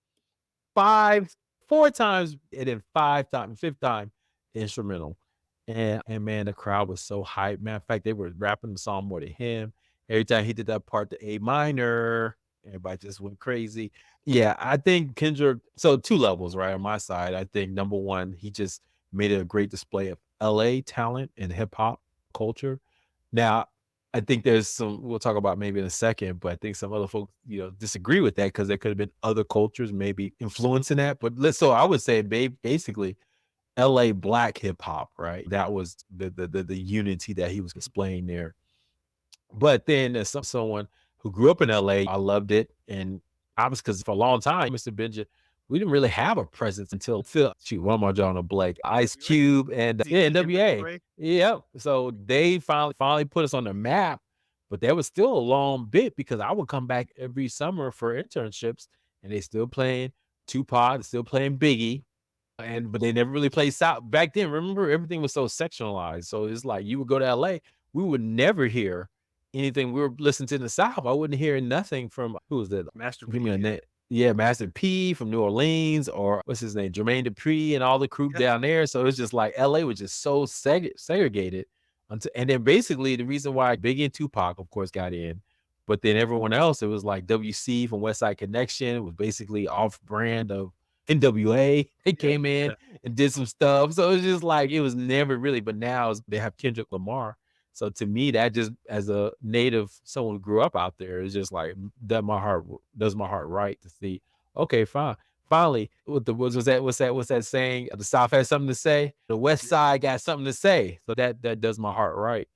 Speaker 1: 5, 4 times, and then 5 times, fifth time, instrumental. And man, the crowd was so hyped. Matter of fact, they were rapping the song more than him. Every time he did that part, the A minor, everybody just went crazy. Yeah, I think Kendrick. So two levels, right? On my side, I think number one, he just made a great display of LA talent and hip hop culture. Now, I think there's some we'll talk about maybe in a second, but I think some other folks, disagree with that because there could have been other cultures maybe influencing that. But so I would say basically LA black hip hop, right? That was the unity that he was displaying there. But then as someone who grew up in LA, I loved it. And obviously, because for a long time, Mr. Benja, we didn't really have a presence until one more John Blake, Ice
Speaker 2: NWA.
Speaker 1: Cube, and
Speaker 2: The
Speaker 1: yeah, NWA.
Speaker 2: NWA.
Speaker 1: Yep. So they finally put us on the map, but there was still a long bit because I would come back every summer for internships, and they still playing Tupac, still playing Biggie, but they never really played South back then. Remember, everything was so sectionalized. So it's like you would go to LA, we would never hear anything. We were listening to the South. I wouldn't hear nothing from who was that?
Speaker 2: Master
Speaker 1: Give me a
Speaker 2: P.
Speaker 1: name. Yeah, Master P from New Orleans, or what's his name, Jermaine Dupri, and all the crew
Speaker 2: Yep.
Speaker 1: down there. So it's just like LA was just so segregated. And then basically the reason why Biggie and Tupac, of course, got in, but then everyone else, it was like WC from West Side Connection was basically off brand of NWA. They
Speaker 2: Yeah.
Speaker 1: came in
Speaker 2: Yeah.
Speaker 1: and did some stuff. So it's just like it was never really, but now they have Kendrick Lamar. So to me, that just as a native, someone who grew up out there, is just like that. My heart does my heart right to see. Okay, fine. Finally, what the was that? What's that saying? The South has something to say. The West
Speaker 2: Yeah.
Speaker 1: Side got something to say. So that does my heart right.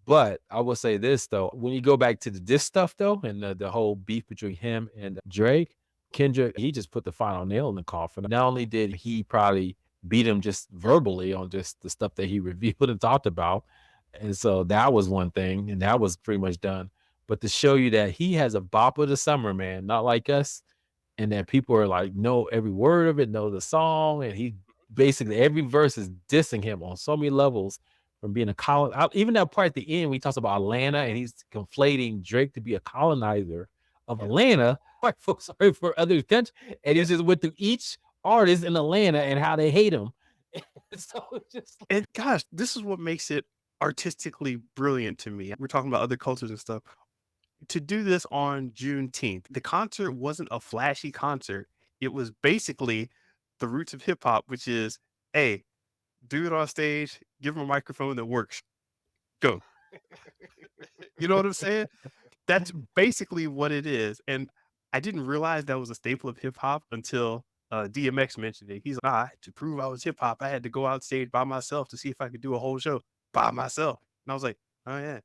Speaker 1: But I will say this though, when you go back to the diss stuff though, and the whole beef between him and Drake, Kendrick, he just put the final nail in the coffin. Not only did he probably beat him just verbally on just the stuff that he revealed and talked about, and so that was one thing, and that was pretty much done. But to show you that he has a bop of the summer, man, not like us, and that people are like know every word of it, know the song, and he basically every verse is dissing him on so many levels from being a even that part at the end, we talks about Atlanta, and he's conflating Drake to be a colonizer of
Speaker 2: Yeah.
Speaker 1: Atlanta, white folks sorry for other countries, and
Speaker 2: Yeah.
Speaker 1: he just went through each artists in Atlanta and how they hate him. So it's just
Speaker 2: And gosh, this is what makes it artistically brilliant to me. We're talking about other cultures and stuff. To do this on Juneteenth, the concert wasn't a flashy concert. It was basically the roots of hip hop, which is, hey, do it on stage, give him a microphone that works, go. You know what I'm saying? That's basically what it is. And I didn't realize that was a staple of hip hop until DMX mentioned it. He's like, "Nah, to prove I was hip hop, I had to go out stage by myself to see if I could do a whole show by myself." And I was like, oh, yeah.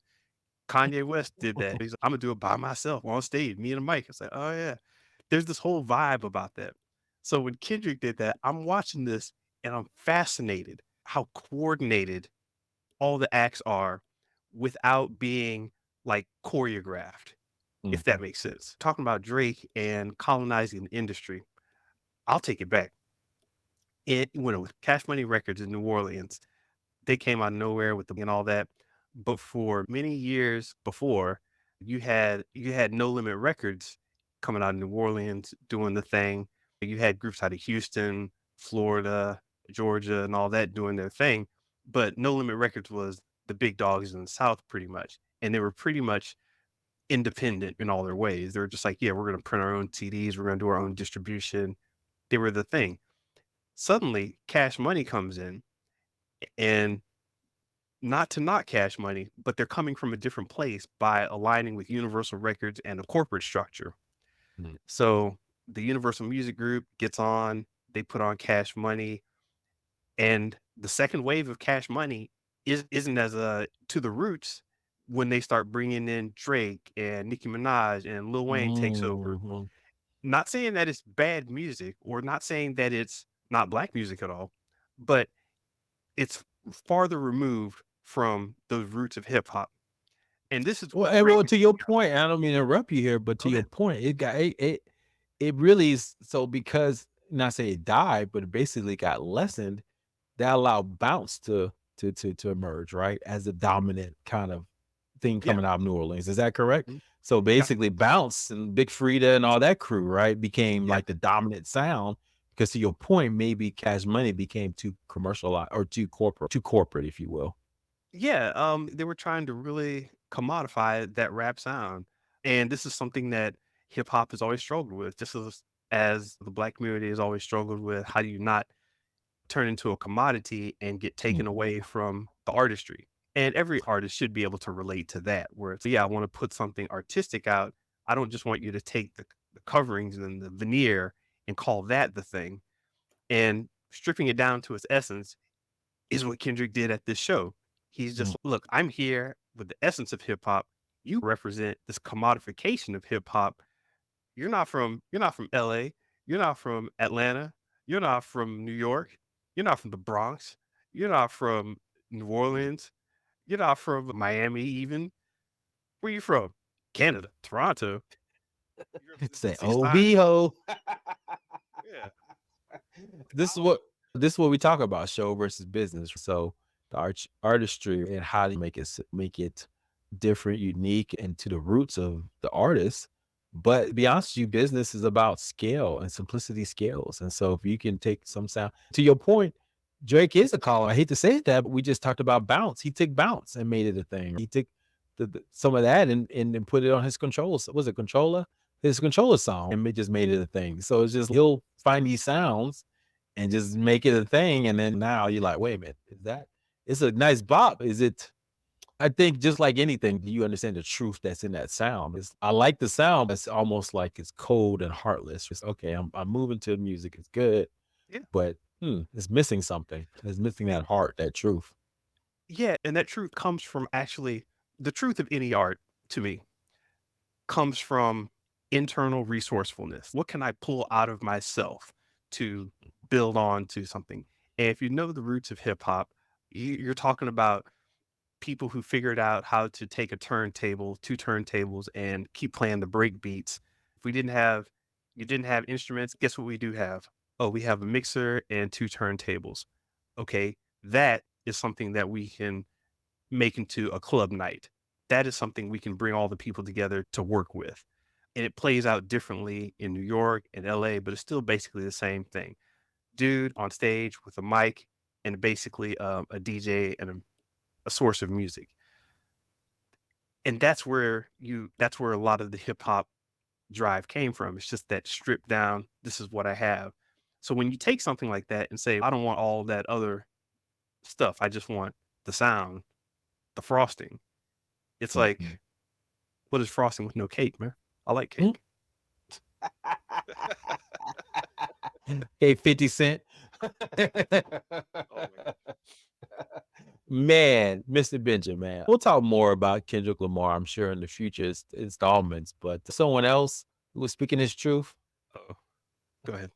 Speaker 2: Kanye West did that. He's like, I'm gonna do it by myself on stage, me and a mic. It's like, oh, yeah. There's this whole vibe about that. So when Kendrick did that, I'm watching this and I'm fascinated how coordinated all the acts are without being like choreographed, if that
Speaker 1: Mhm.
Speaker 2: makes sense. Talking about Drake and colonizing the industry, I'll take it back. When it was Cash Money Records in New Orleans, they came out of nowhere with the and all that. But for many years before, you had No Limit Records coming out of New Orleans doing the thing. You had groups out of Houston, Florida, Georgia, and all that doing their thing. But No Limit Records was the big dogs in the South pretty much. And they were pretty much independent in all their ways. They were just like, yeah, we're gonna print our own CDs, we're gonna do our own distribution. They were the thing. Suddenly, Cash Money comes in and not to not Cash Money, but they're coming from a different place by aligning with Universal Records and a corporate structure.
Speaker 1: Mhm.
Speaker 2: So the Universal Music Group gets on, they put on Cash Money, and the second wave of Cash Money isn't as to the roots when they start bringing in Drake and Nicki Minaj and Lil Wayne takes over.
Speaker 1: Mhm.
Speaker 2: Not saying that it's bad music or not saying that it's not black music at all, but it's farther removed from those roots of hip hop. And this is
Speaker 1: Well,
Speaker 2: what's
Speaker 1: and
Speaker 2: great
Speaker 1: well,
Speaker 2: with
Speaker 1: to your point, I don't mean to interrupt you here, but to
Speaker 2: go
Speaker 1: your
Speaker 2: ahead.
Speaker 1: point, it really is so because not say it died, but it basically got lessened. That allowed bounce to emerge, right, as a dominant kind of thing
Speaker 2: Yeah.
Speaker 1: coming out of New Orleans. Is that correct?
Speaker 2: Mhm.
Speaker 1: So
Speaker 2: Yeah.
Speaker 1: basically, bounce and Big Frida and all that crew, right, became
Speaker 2: Yeah.
Speaker 1: like the dominant sound. Because to your point, maybe Cash Money became too commercialized or too corporate, if you will.
Speaker 2: Yeah. They were trying to really commodify that rap sound. And this is something that hip hop has always struggled with, just as the black community has always struggled with how do you not turn into a commodity and get taken
Speaker 1: Mm,
Speaker 2: away from the artistry. And every artist should be able to relate to that, where it's, yeah, I want to put something artistic out. I don't just want you to take the coverings and the veneer and call that the thing. And stripping it down to its essence is what Kendrick did at this show. He's
Speaker 1: mm,
Speaker 2: just, look, I'm here with the essence of hip hop. You represent this commodification of hip hop. You're not from LA. You're not from Atlanta. You're not from New York. You're not from the Bronx. You're not from New Orleans. You're not from Miami even. Where you from? Canada, Toronto. You represent the
Speaker 1: say,
Speaker 2: East
Speaker 1: "Oh,
Speaker 2: Side.
Speaker 1: ho."
Speaker 2: Yeah.
Speaker 1: This is what we talk about, show versus business. So the artistry and how to make it different, unique, and to the roots of the artist. But to be honest with you, business is about scale and simplicity scales. And so if you can take some sound to your point, Drake is a caller. I hate to say that, but we just talked about bounce. He took bounce and made it a thing. He took some of that and put it on his controls. Was it controller? His controller song and it just made it a thing. So it's just he'll find these sounds and just make it a thing. And then now you're like, wait a minute, is that it's a nice bop? Is it? I think just like anything, do you understand the truth that's in that sound? I like the sound, but it's almost like it's cold and heartless. Just okay, I'm moving to the music. It's good,
Speaker 2: Yeah.
Speaker 1: but it's missing something. It's missing that heart, that truth.
Speaker 2: Yeah. And that truth comes from actually the truth of any art to me comes from internal resourcefulness. What can I pull out of myself to build on to something? And if you know the roots of hip hop, you're talking about people who figured out how to take a turntable, two turntables, and keep playing the break beats. If you didn't have instruments, guess what we do have? Oh, we have a mixer and two turntables. Okay. That is something that we can make into a club night. That is something we can bring all the people together to work with. And it plays out differently in New York and LA, but it's still basically the same thing. dude on stage with a mic and basically a DJ and a source of music. And that's where a lot of the hip hop drive came from. It's just that stripped down, this is what I have. So when you take something like that and say, I don't want all that other stuff, I just want the sound, the frosting. It's like,
Speaker 1: Mhm.
Speaker 2: what is frosting with no cake, man? I like
Speaker 1: Mm.
Speaker 2: cake.
Speaker 1: Hey, 50 Cent.
Speaker 2: Oh man.
Speaker 1: Man, Mr. Benjamin. We'll talk more about Kendrick Lamar, I'm sure, in the future installments. But someone else who was speaking his truth,
Speaker 2: Uh-oh. Go ahead.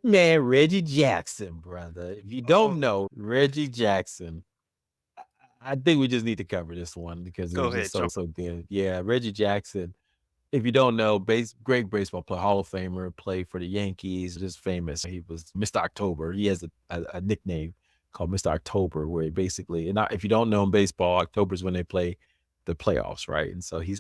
Speaker 1: man, Reggie Jackson, brother. If you don't
Speaker 2: Oh,
Speaker 1: know Reggie Jackson, I think we just need to cover this one because it
Speaker 2: go
Speaker 1: was just
Speaker 2: ahead,
Speaker 1: so
Speaker 2: jump.
Speaker 1: so good. Yeah, Reggie Jackson. If you don't know, great baseball player, Hall of Famer, played for the Yankees, just famous. He was Mr. October. He has a nickname called Mr. October, where he basically, if you don't know in baseball, October is when they play the playoffs, right? And so he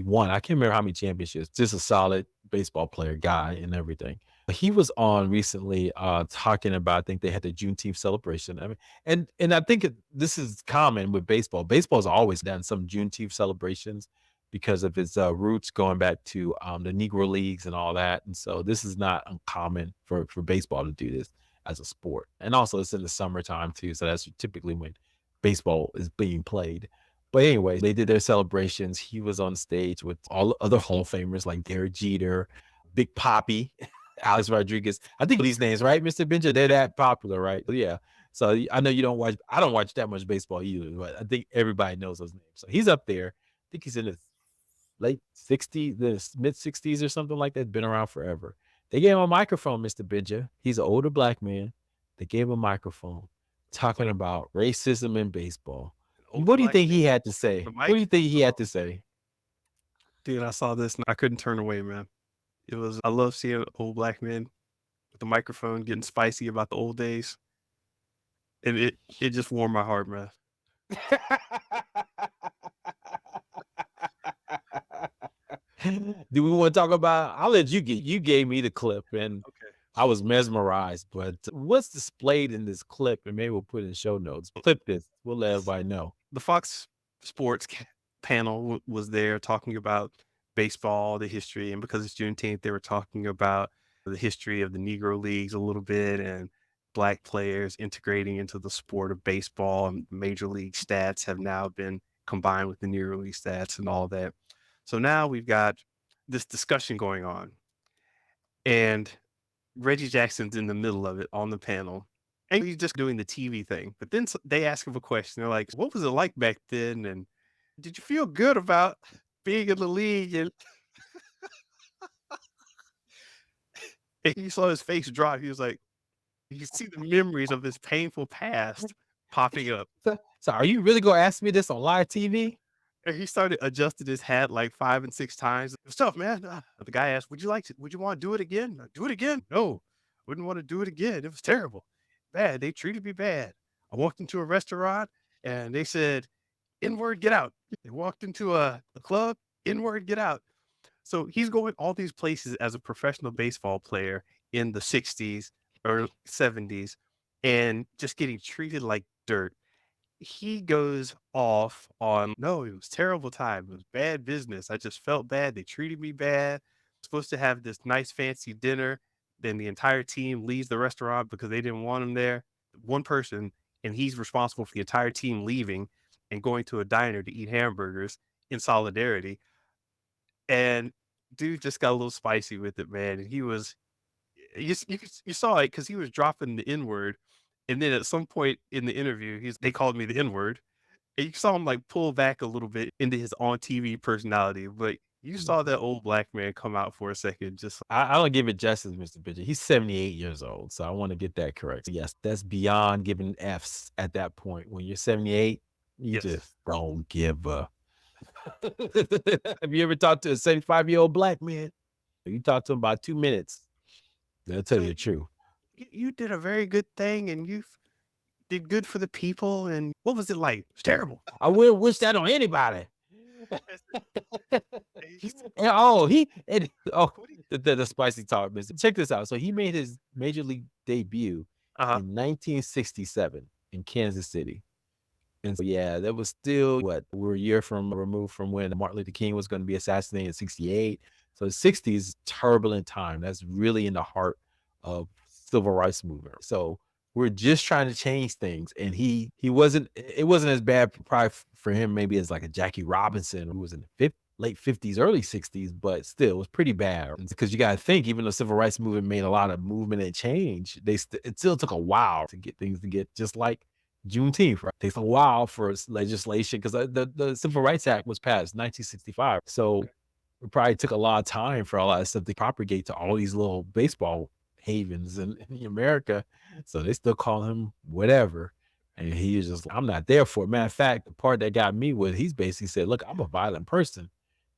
Speaker 1: won. I can't remember how many championships. Just a solid baseball player, guy, and everything. He was on recently talking about, I think they had the Juneteenth celebration. I mean, and I think this is common with baseball. Baseball's always done some Juneteenth celebrations because of its roots going back to the Negro Leagues and all that. And so this is not uncommon for baseball to do this as a sport. And also it's in the summertime too. So that's typically when baseball is being played. But anyway, they did their celebrations. He was on stage with all the other Hall of Famers like Derek Jeter, Big Poppy, Alex Rodriguez. I think these names, right, Mr. Benja? They're that popular, right? But yeah. So I know you don't watch, I don't watch that much baseball either, but I think everybody knows those names. So he's up there. I think he's in his late 60s, the mid 60s or something like that. Been around forever. They gave him a microphone, Mr. Benja. He's an older black man. They gave him a microphone talking
Speaker 2: Wait,
Speaker 1: about racism in baseball.
Speaker 2: an older
Speaker 1: What do you
Speaker 2: black
Speaker 1: think
Speaker 2: man
Speaker 1: he had to
Speaker 2: talking
Speaker 1: say?
Speaker 2: to the
Speaker 1: What do
Speaker 2: mic?
Speaker 1: you think he had
Speaker 2: Oh,
Speaker 1: to say?
Speaker 2: dude, I saw this and I couldn't turn away, man. I love seeing old black men with the microphone getting spicy about the old days. And it just warmed my heart, man.
Speaker 1: Do we want to talk about? I'll let you gave me the clip and
Speaker 2: Okay.
Speaker 1: I was mesmerized. But what's displayed in this clip? And maybe we'll put it in show notes. Clip this. We'll let everybody know.
Speaker 2: The Fox Sports panel was there talking about baseball, the history, and because it's Juneteenth, they were talking about the history of the Negro Leagues a little bit and black players integrating into the sport of baseball. And major league stats have now been combined with the Negro League stats and all that. So now we've got this discussion going on, and Reggie Jackson's in the middle of it on the panel, and he's just doing the TV thing. But then they ask him a question. They're like, "What was it like back then? And did you feel good about being in the league?" And you saw his face drop. He was like, you could see the memories of his painful past popping up.
Speaker 1: So are you really gonna ask me this on live TV?
Speaker 2: And he started adjusting his hat like 5 and 6 times. It was tough, man. The guy asked, would you want to do it again? Do it again? No, wouldn't want to do it again. It was terrible. Bad. They treated me bad. I walked into a restaurant and they said, inward, get out. They walked into a club, inward, get out. So he's going all these places as a professional baseball player in the 60s or 70s and just getting treated like dirt. He goes off on, no, it was terrible time. It was bad business. I just felt bad. They treated me bad. Supposed to have this nice fancy dinner. Then the entire team leaves the restaurant because they didn't want him there. One person, and he's responsible for the entire team leaving and going to a diner to eat hamburgers in solidarity. And dude just got a little spicy with it, man. And he was, you saw it because he was dropping the N word. And then at some point in the interview, they called me the N word. And you saw him like pull back a little bit into his on TV personality, but you saw that old black man come out for a second, just
Speaker 1: I don't give it justice, Mr. Bridget. He's 78 years old, so I want to get that correct. Yes, that's beyond giving Fs at that point. When you're 78, you
Speaker 2: yes.
Speaker 1: just don't give a. Have you ever talked to a 75-year-old black man? You talk to him about 2 minutes, they'll tell
Speaker 2: So
Speaker 1: you the truth.
Speaker 2: you did a very good thing, and you did good for the people. And what was it like? It's terrible.
Speaker 1: I wouldn't wish that on anybody.
Speaker 2: It's-
Speaker 1: And, oh, he and, oh,
Speaker 2: What
Speaker 1: The spicy talk business. Check this out. So he made his major league debut
Speaker 2: Uh-huh.
Speaker 1: in 1967 in Kansas City. And so, yeah, that was still what we're a year from removed from when Martin Luther King was going to be assassinated in 68. So the 60s, turbulent time. That's really in the heart of civil rights movement. So we're just trying to change things. And he wasn't, it wasn't as bad probably for him, maybe as like a Jackie Robinson who was in the late 50s, early 60s, but still it was pretty bad. Because you got to think, even though civil rights movement made a lot of movement and change, it still took a while to get things to get just like Juneteenth, right? Takes a while for legislation because the Civil Rights Act was passed 1965. So it probably took a lot of time for all that stuff to propagate to all these little baseball havens in America. So they still call him whatever. And he was just, I'm not there for it. Matter of fact, the part that got me was he's basically said, look, I'm a violent person.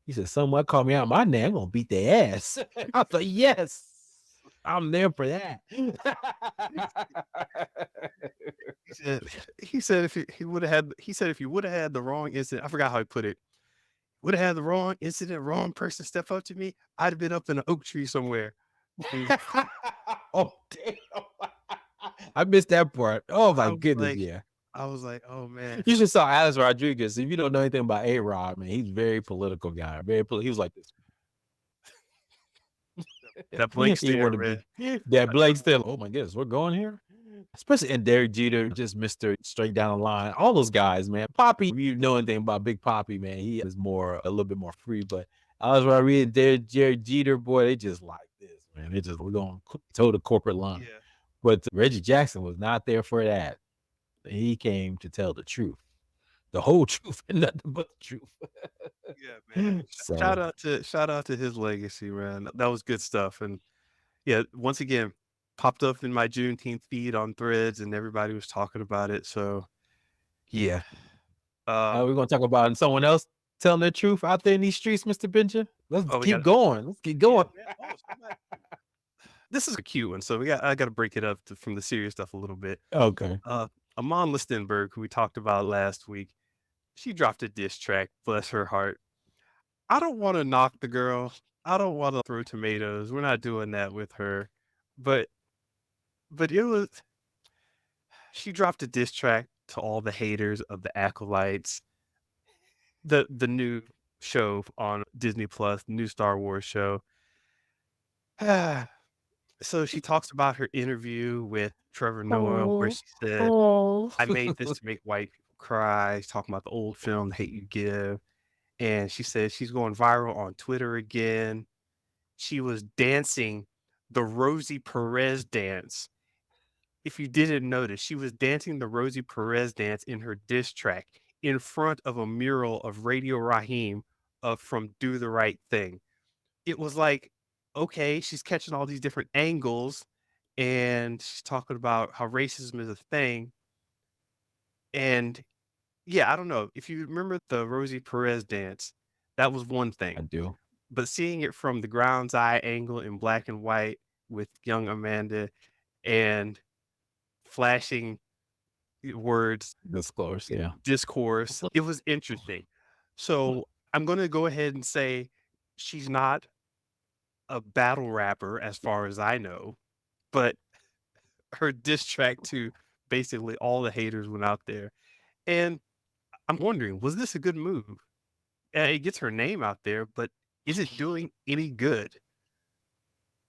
Speaker 1: He said, someone call me out my name, I'm gonna beat their ass. I was like, yes, I'm there for that.
Speaker 2: He said he said if he would have had he said if you would have had the wrong incident, I forgot how he put it. Would have had the wrong incident, wrong person step up to me, I'd have been up in an oak tree somewhere. And
Speaker 1: Oh, damn. I missed that part. Oh my
Speaker 2: I was
Speaker 1: goodness,
Speaker 2: like
Speaker 1: yeah.
Speaker 2: oh man.
Speaker 1: You should saw Alex Rodriguez. If you don't know anything about A-Rod, man, he's a very political guy. He was like this.
Speaker 2: That blank
Speaker 1: He
Speaker 2: stare,
Speaker 1: wanted
Speaker 2: man.
Speaker 1: to be that Blake still. Oh my goodness, we're going here. Especially and Derek Jeter, just Mr. Straight down the line. All those guys, man. Poppy, if you know anything about Big Poppy, man, he is a little bit more free. But I was when I read Derek Jeter, boy, they just like this, man. We're going toe the corporate line.
Speaker 2: Yeah.
Speaker 1: But Reggie Jackson was not there for that. He came to tell the truth, the whole truth, and nothing but the truth.
Speaker 2: Yeah, man.
Speaker 1: So
Speaker 2: Shout out to his legacy, man. That was good stuff. And yeah, once again, popped up in my Juneteenth feed on Threads, and everybody was talking about it. So
Speaker 1: yeah,
Speaker 2: uh
Speaker 1: we're gonna talk about someone else telling the truth out there in these streets, Mr. Benja. Let's
Speaker 2: oh we
Speaker 1: keep
Speaker 2: got
Speaker 1: going. Let's keep
Speaker 2: yeah,
Speaker 1: going.
Speaker 2: man. Oh, this is a cute one. So I gotta break it up from the serious stuff a little bit.
Speaker 1: Okay.
Speaker 2: Uh Amandla Stenberg, who we talked about last week, she dropped a diss track, bless her heart. I don't wanna knock the girl. I don't wanna throw tomatoes. We're not doing that with her. But it was she dropped a diss track to all the haters of the Acolytes, the new show on Disney Plus, new Star Wars show. So she talks about her interview with Trevor Noah, where
Speaker 1: Oh,
Speaker 2: she said,
Speaker 1: oh.
Speaker 2: "I made this to make white people cry." She's talking about the old film, The Hate You Give. And she says she's going viral on Twitter again. She was dancing the Rosie Perez dance. If you didn't notice, she was dancing the Rosie Perez dance in her diss track in front of a mural of Radio Raheem from Do the Right Thing. It was like, okay, she's catching all these different angles and she's talking about how racism is a thing. And yeah, I don't know. If you remember the Rosie Perez dance, that was one
Speaker 1: I
Speaker 2: thing.
Speaker 1: do.
Speaker 2: But seeing it from the ground's eye angle in black and white with young Amanda and flashing words,
Speaker 1: Disclose, yeah.
Speaker 2: discourse, it was interesting. So I'm going to go ahead and say she's not a battle rapper as far as I know, but her diss track to basically all the haters went out there. And I'm wondering, was this a good move? It gets her name out there, but is it doing any good?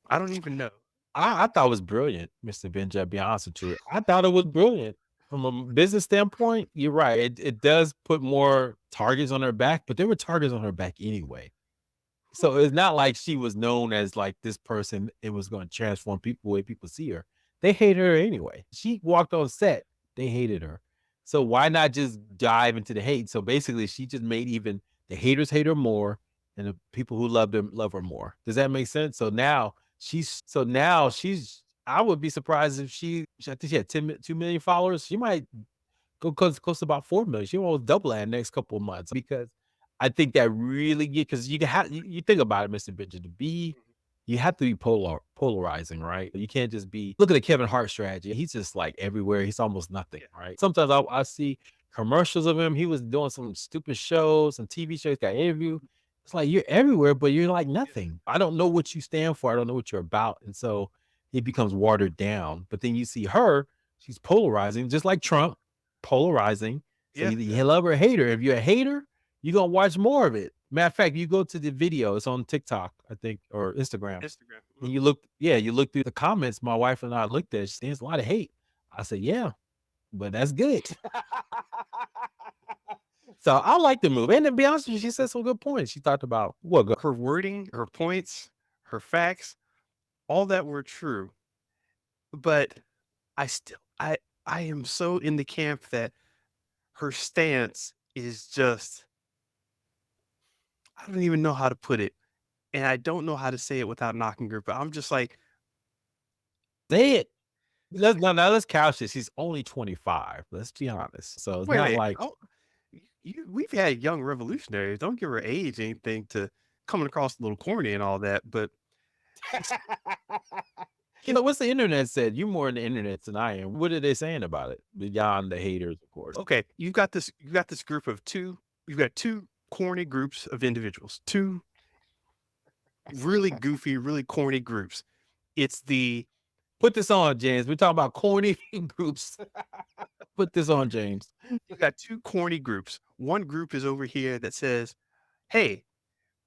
Speaker 2: I don't even know.
Speaker 1: I thought it was brilliant, Mr. Benja, to be honest with you. I thought it was brilliant. From a business standpoint, you're right. It does put more targets on her back, but there were targets on her back anyway. So it's not like she was known as like this person. It was going to transform people the way people see her. They hate her anyway. She walked on set. They hated her. So why not just dive into the hate? So basically, she just made even the haters hate her more, and the people who loved her love her more. Does that make sense? So now she's. I would be surprised if I think she had 2 million followers. She might go close to about 4 million. She will double that in the next couple of months because I think that really because you think about it, Mr. Bridget, you have to be polarizing, right? You can't just be look at the Kevin Hart strategy. He's just like everywhere. He's almost nothing, right? Sometimes I see commercials of him. He was doing some stupid shows, some TV shows, got interviewed. It's like you're everywhere, but you're like nothing. I don't know what you stand for. I don't know what you're about. And so it becomes watered down. But then you see her, she's polarizing, just like Trump, polarizing. So
Speaker 2: Yeah,
Speaker 1: you love her or hate her. If you're a hater, you're gonna watch more of it. Matter of fact, you go to the video, it's on TikTok, I think, or Instagram.
Speaker 2: Instagram.
Speaker 1: And you look, yeah, you look through the comments. My wife and I looked at it. There's a lot of hate. I said, yeah, but that's good. So I like the movie. And to be honest with you, she said some good points. She talked about what
Speaker 2: Her wording, her points, her facts, all that were true. But I still I am so in the camp that her stance is just I don't even know how to put it. And I don't know how to say it without knocking her, but I'm just like,
Speaker 1: say it. Let's couch this. He's only 25. Let's be honest. So it's
Speaker 2: wait,
Speaker 1: not
Speaker 2: wait.
Speaker 1: like
Speaker 2: Oh, we've had young revolutionaries. Don't give her age anything to coming across a little corny and all that. But
Speaker 1: what's the internet said? You're more in the internet than I am. What are they saying about it? Beyond the haters, of course.
Speaker 2: okay, you've got this group of two. You've got two corny groups of individuals. Two really goofy, really corny groups. It's the
Speaker 1: Put this on, James. We're talking about corny groups. Put this on, James.
Speaker 2: you've got two corny groups. One group is over here that says, "Hey,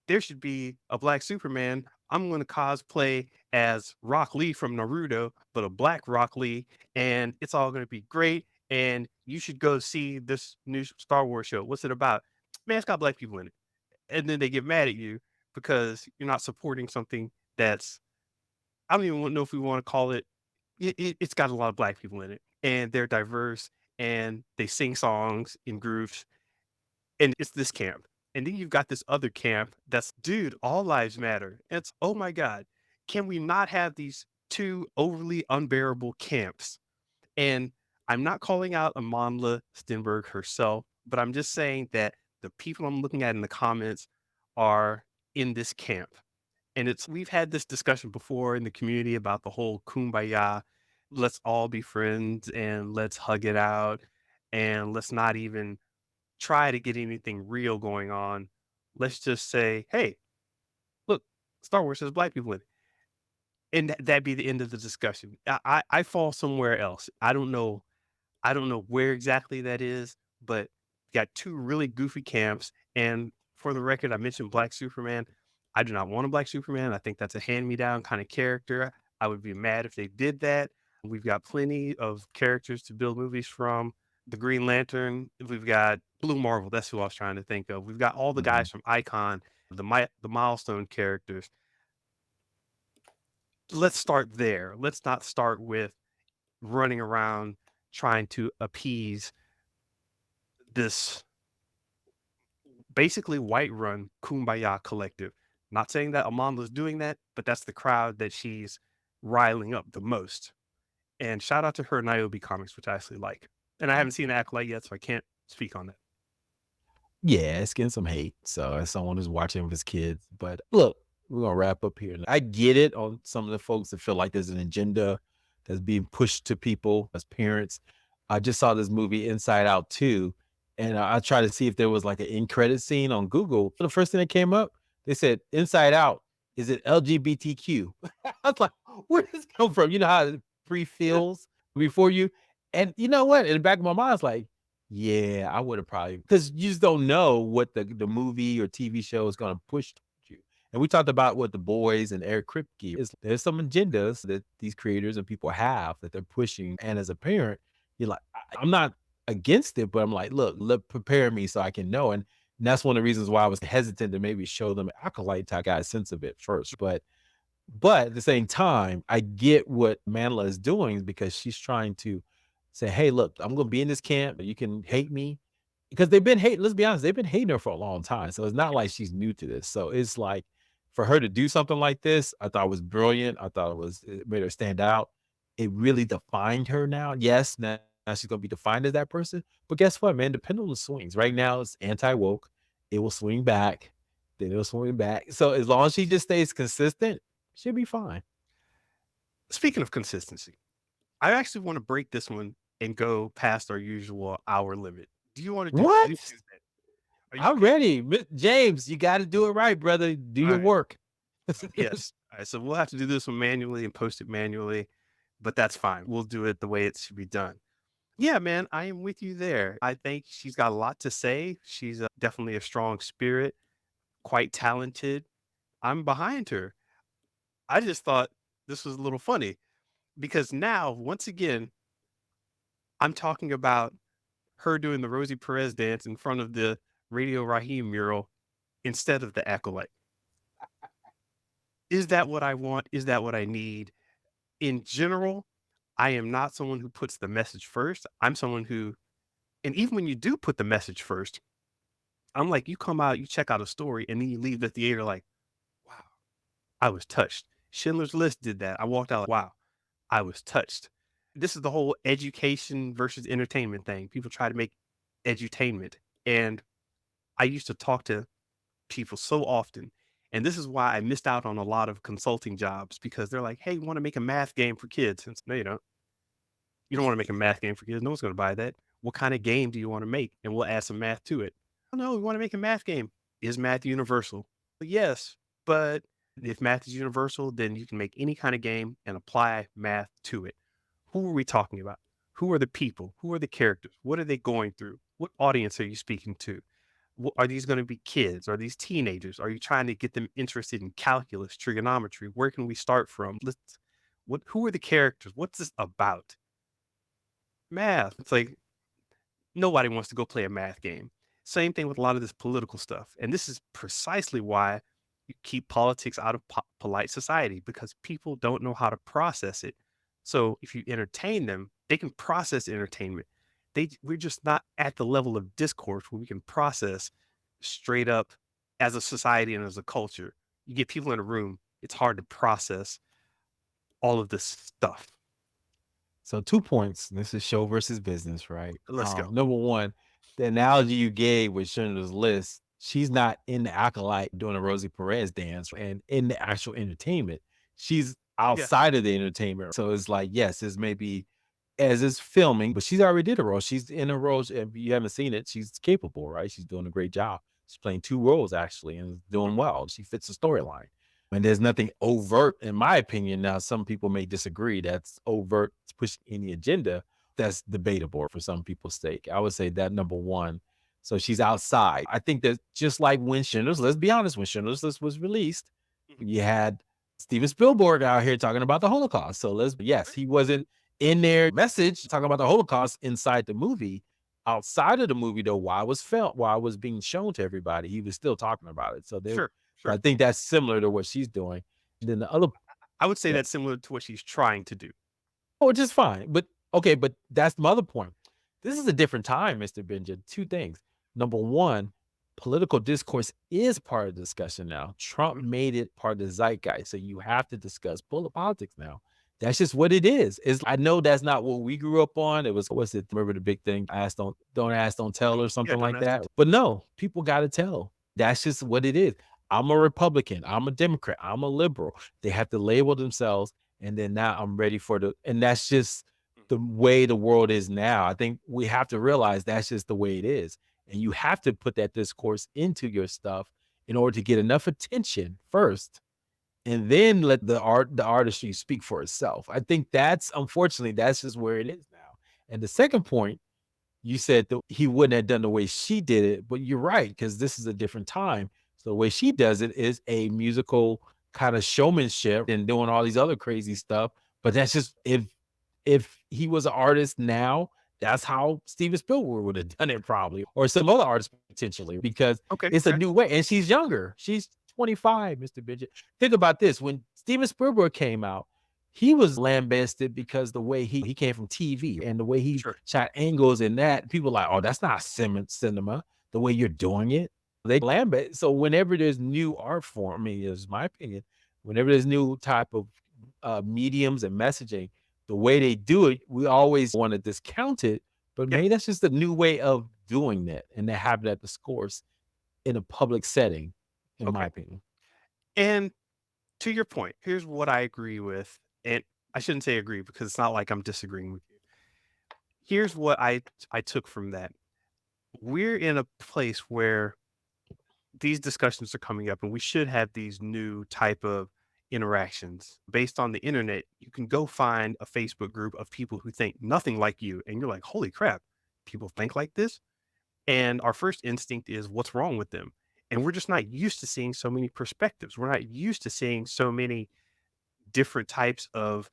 Speaker 2: there should be a black Superman. I'm going to cosplay as Rock Lee from Naruto, but a black Rock Lee, and it's all going to be great. And you should go see this new Star Wars show. What's it about? Man, it's got black people in it." And then they get mad at you because you're not supporting something that's I don't even know if we want to call it. It's got a lot of black people in it, and they're diverse, and they sing songs in groups, and it's this camp. And then you've got this other camp that's, dude, all lives matter. And it's, oh my God, can we not have these two overly unbearable camps? And I'm not calling out Amandla Stenberg herself, but I'm just saying that the people I'm looking at in the comments are in this camp. And we've had this discussion before in the community about the whole kumbaya, let's all be friends and let's hug it out and let's not even try to get anything real going on. Let's just say, hey, look, Star Wars has black people in it. And that'd be the end of the discussion. I fall somewhere else. I don't know where exactly that is, but got two really goofy camps. And for the record, I mentioned Black Superman. I do not want a Black Superman. I think that's a hand me down kind of character. I would be mad if they did that. We've got plenty of characters to build movies from. The Green Lantern. We've got Blue Marvel. That's who I was trying to think of. We've got all the
Speaker 1: Mhm.
Speaker 2: guys from Icon, the milestone characters. Let's start there. Let's not start with running around trying to appease this basically white run Kumbaya collective. Not saying that Amanda's doing that, but that's the crowd that she's riling up the most. And shout out to her Niobe comics, which I actually like. And I haven't seen Acolyte yet, so I can't speak on that.
Speaker 1: Yeah, it's getting some hate. So as someone who's watching with his kids. But look, we're gonna wrap up here. I get it on some of the folks that feel like there's an agenda that's being pushed to people as parents. I just saw this movie Inside Out 2, and I tried to see if there was like an end credit scene on Google. The first thing that came up, they said Inside Out, is it LGBTQ? I was like, where does this come from? You know how it pre-fills before you. And you know what? In the back of my mind, it's like, yeah, I would have probably because you just don't know what the movie or TV show is gonna push you. And we talked about what The Boys and Eric Kripke is. There's some agendas that these creators and people have that they're pushing. And as a parent, you're like, I'm not against it, but I'm like, look, prepare me so I can know. And that's one of the reasons why I was hesitant to maybe show them Acolyte till I got a sense of it first. But at the same time, I get what Manla is doing because she's trying to say, "Hey, look, I'm gonna be in this camp. You can hate me." Because they've been hating, let's be honest, they've been hating her for a long time. So it's not like she's new to this. So it's like for her to do something like this, I thought was brilliant. I thought it made her stand out. It really defined her now. Yes, now she's gonna be defined as that person. But guess what, man? The pendulum swings. Right now it's anti-woke. It will swing back, then it'll swing back. So as long as she just stays consistent, she'll be fine.
Speaker 2: Speaking of consistency, I actually want to break this one and go past our usual hour limit. Do you want to do
Speaker 1: What?
Speaker 2: that? Are you
Speaker 1: I'm
Speaker 2: okay?
Speaker 1: ready. James, you got to do it right, brother. Do
Speaker 2: All
Speaker 1: your
Speaker 2: right.
Speaker 1: work.
Speaker 2: Yes. All right. So we'll have to do this one manually and post it manually, but that's fine. We'll do it the way it should be done. Yeah, man, I am with you there. I think she's got a lot to say. She's definitely a strong spirit, quite talented. I'm behind her. I just thought this was a little funny because now, once again, I'm talking about her doing the Rosie Perez dance in front of the Radio Raheem mural instead of the acolyte. Is that what I want? Is that what I need? In general, I am not someone who puts the message first. I'm someone who, and even when you do put the message first, I'm like, you come out, you check out a story, and then you leave the theater like, wow, I was touched. Schindler's List did that. I walked out like, wow, I was touched. This is the whole education versus entertainment thing. People try to make edutainment. And I used to talk to people so often. And this is why I missed out on a lot of consulting jobs because they're like, hey, you want to make a math game for kids? And no, you don't. You don't want to make a math game for kids. No one's going to buy that. What kind of game do you want to make? And we'll add some math to it. Oh, no, we want to make a math game. Is math universal? Yes, but if math is universal, then you can make any kind of game and apply math to it. Who are we talking about? Who are the people? Who are the characters? What are they going through? What audience are you speaking to? Are these going to be kids? Are these teenagers? Are you trying to get them interested in calculus, trigonometry? Where can we start from? Who are the characters? What's this about? Math. It's like nobody wants to go play a math game. Same thing with a lot of this political stuff. And this is precisely why you keep politics out of polite society because people don't know how to process it. So if you entertain them, they can process entertainment. We're just not at the level of discourse where we can process straight up as a society and as a culture. You get people in a room, it's hard to process all of this stuff.
Speaker 1: So 2 points. This is show versus business, right?
Speaker 2: Let's go.
Speaker 1: Number one, the analogy you gave with Schindler's List, she's not in the acolyte doing a Rosie Perez dance and in the actual entertainment. She's
Speaker 2: Yeah,
Speaker 1: outside of the entertainment. So it's like, yes, it's maybe as it's filming, but she's already did a role. She's in a role. If you haven't seen it, she's capable, right? She's doing a great job. She's playing two roles actually and is doing well. She fits the storyline. And there's nothing overt, in my opinion. Now, some people may disagree. That's overt, to push any agenda. That's debatable for some people's sake. I would say that number one. So she's outside. I think that just like when Schindler's, let's be honest, when Schindler's List was released,
Speaker 2: mhm,
Speaker 1: you had Steven Spielberg out here talking about the Holocaust. So yes,
Speaker 2: right?
Speaker 1: he wasn't in their message talking about the Holocaust inside the movie. Outside of the movie, though, while it was being shown to everybody, he was still talking about it.
Speaker 2: Sure,
Speaker 1: So I
Speaker 2: sure.
Speaker 1: think that's similar to what she's doing. And then the other,
Speaker 2: I would say
Speaker 1: yeah,
Speaker 2: that's similar to what she's trying to do.
Speaker 1: which is fine. But okay, but that's my other point. This is a different time, Mr. Benjamin. Two things. Number one, political discourse is part of the discussion now. Trump
Speaker 2: Mhm,
Speaker 1: made it part of the zeitgeist. So you have to discuss politics now. That's just what it is. I know that's not what we grew up on. It was what's it? Remember the big thing? Don't ask, don't tell, or
Speaker 2: yeah,
Speaker 1: something
Speaker 2: don't
Speaker 1: like
Speaker 2: ask,
Speaker 1: that.
Speaker 2: don't
Speaker 1: But no, people gotta tell. That's just what it is. I'm a Republican. I'm a Democrat. I'm a liberal. They have to label themselves. And then now I'm ready for and that's just
Speaker 2: tell.
Speaker 1: the way the world is now. I think we have to realize that's just the way it is. And you have to put that discourse into your stuff in order to get enough attention first and then let the artistry speak for itself. I think that's unfortunately that's just where it is now. And the second point, you said that he wouldn't have done the way she did it, but you're right because this is a different time. So the way she does it is a musical kind of showmanship and doing all these other crazy stuff. But that's just if he was an artist now, that's how Steven Spielberg would have done it probably, or some other artist potentially, because
Speaker 2: Okay,
Speaker 1: it's a
Speaker 2: okay,
Speaker 1: new way. And she's younger. She's 25, Mr. Bidget. Think about this. When Steven Spielberg came out, he was lambasted because the way he came from TV and the way he
Speaker 2: sure.
Speaker 1: shot angles and that people like, oh, that's not cinema. The way you're doing it, they lambast. So whenever there's new art form, I mean, is my opinion. Whenever there's new type of mediums and messaging, the way they do it, we always want to discount it. But
Speaker 2: Yeah,
Speaker 1: maybe that's just a new way of doing that, and they have it at the scores in a public setting, in my
Speaker 2: okay.
Speaker 1: opinion.
Speaker 2: And to your point, here's what I agree with, and I shouldn't say agree because it's not like I'm disagreeing with you. Here's what I took from that. We're in a place where these discussions are coming up, and we should have these new type of interactions based on the internet. You can go find a Facebook group of people who think nothing like you, and you're like, holy crap, people think like this. And our first instinct is what's wrong with them. And we're just not used to seeing so many perspectives. We're not used to seeing so many different types of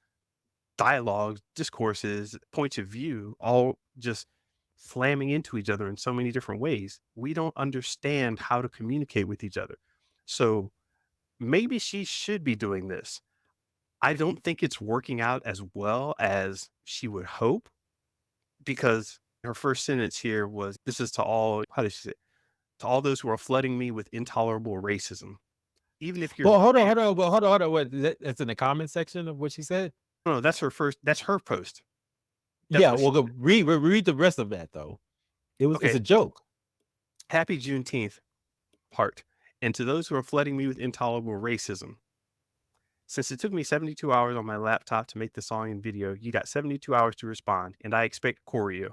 Speaker 2: dialogues, discourses, points of view, all just slamming into each other in so many different ways. We don't understand how to communicate with each other. So maybe she should be doing this. I don't think it's working out as well as she would hope, because her first sentence here was, this is to all, how did she say it? To all those who are flooding me with intolerable racism. Even if you're,
Speaker 1: Well, hold on. What, that's in the comment section of what she said?
Speaker 2: no, that's her post. That's
Speaker 1: Yeah,
Speaker 2: what she,
Speaker 1: well, go read the rest of that, though. It's
Speaker 2: okay.
Speaker 1: a joke.
Speaker 2: Happy Juneteenth part. And to those who are flooding me with intolerable racism. Since it took me 72 hours on my laptop to make the song and video, you got 72 hours to respond, and I expect choreo.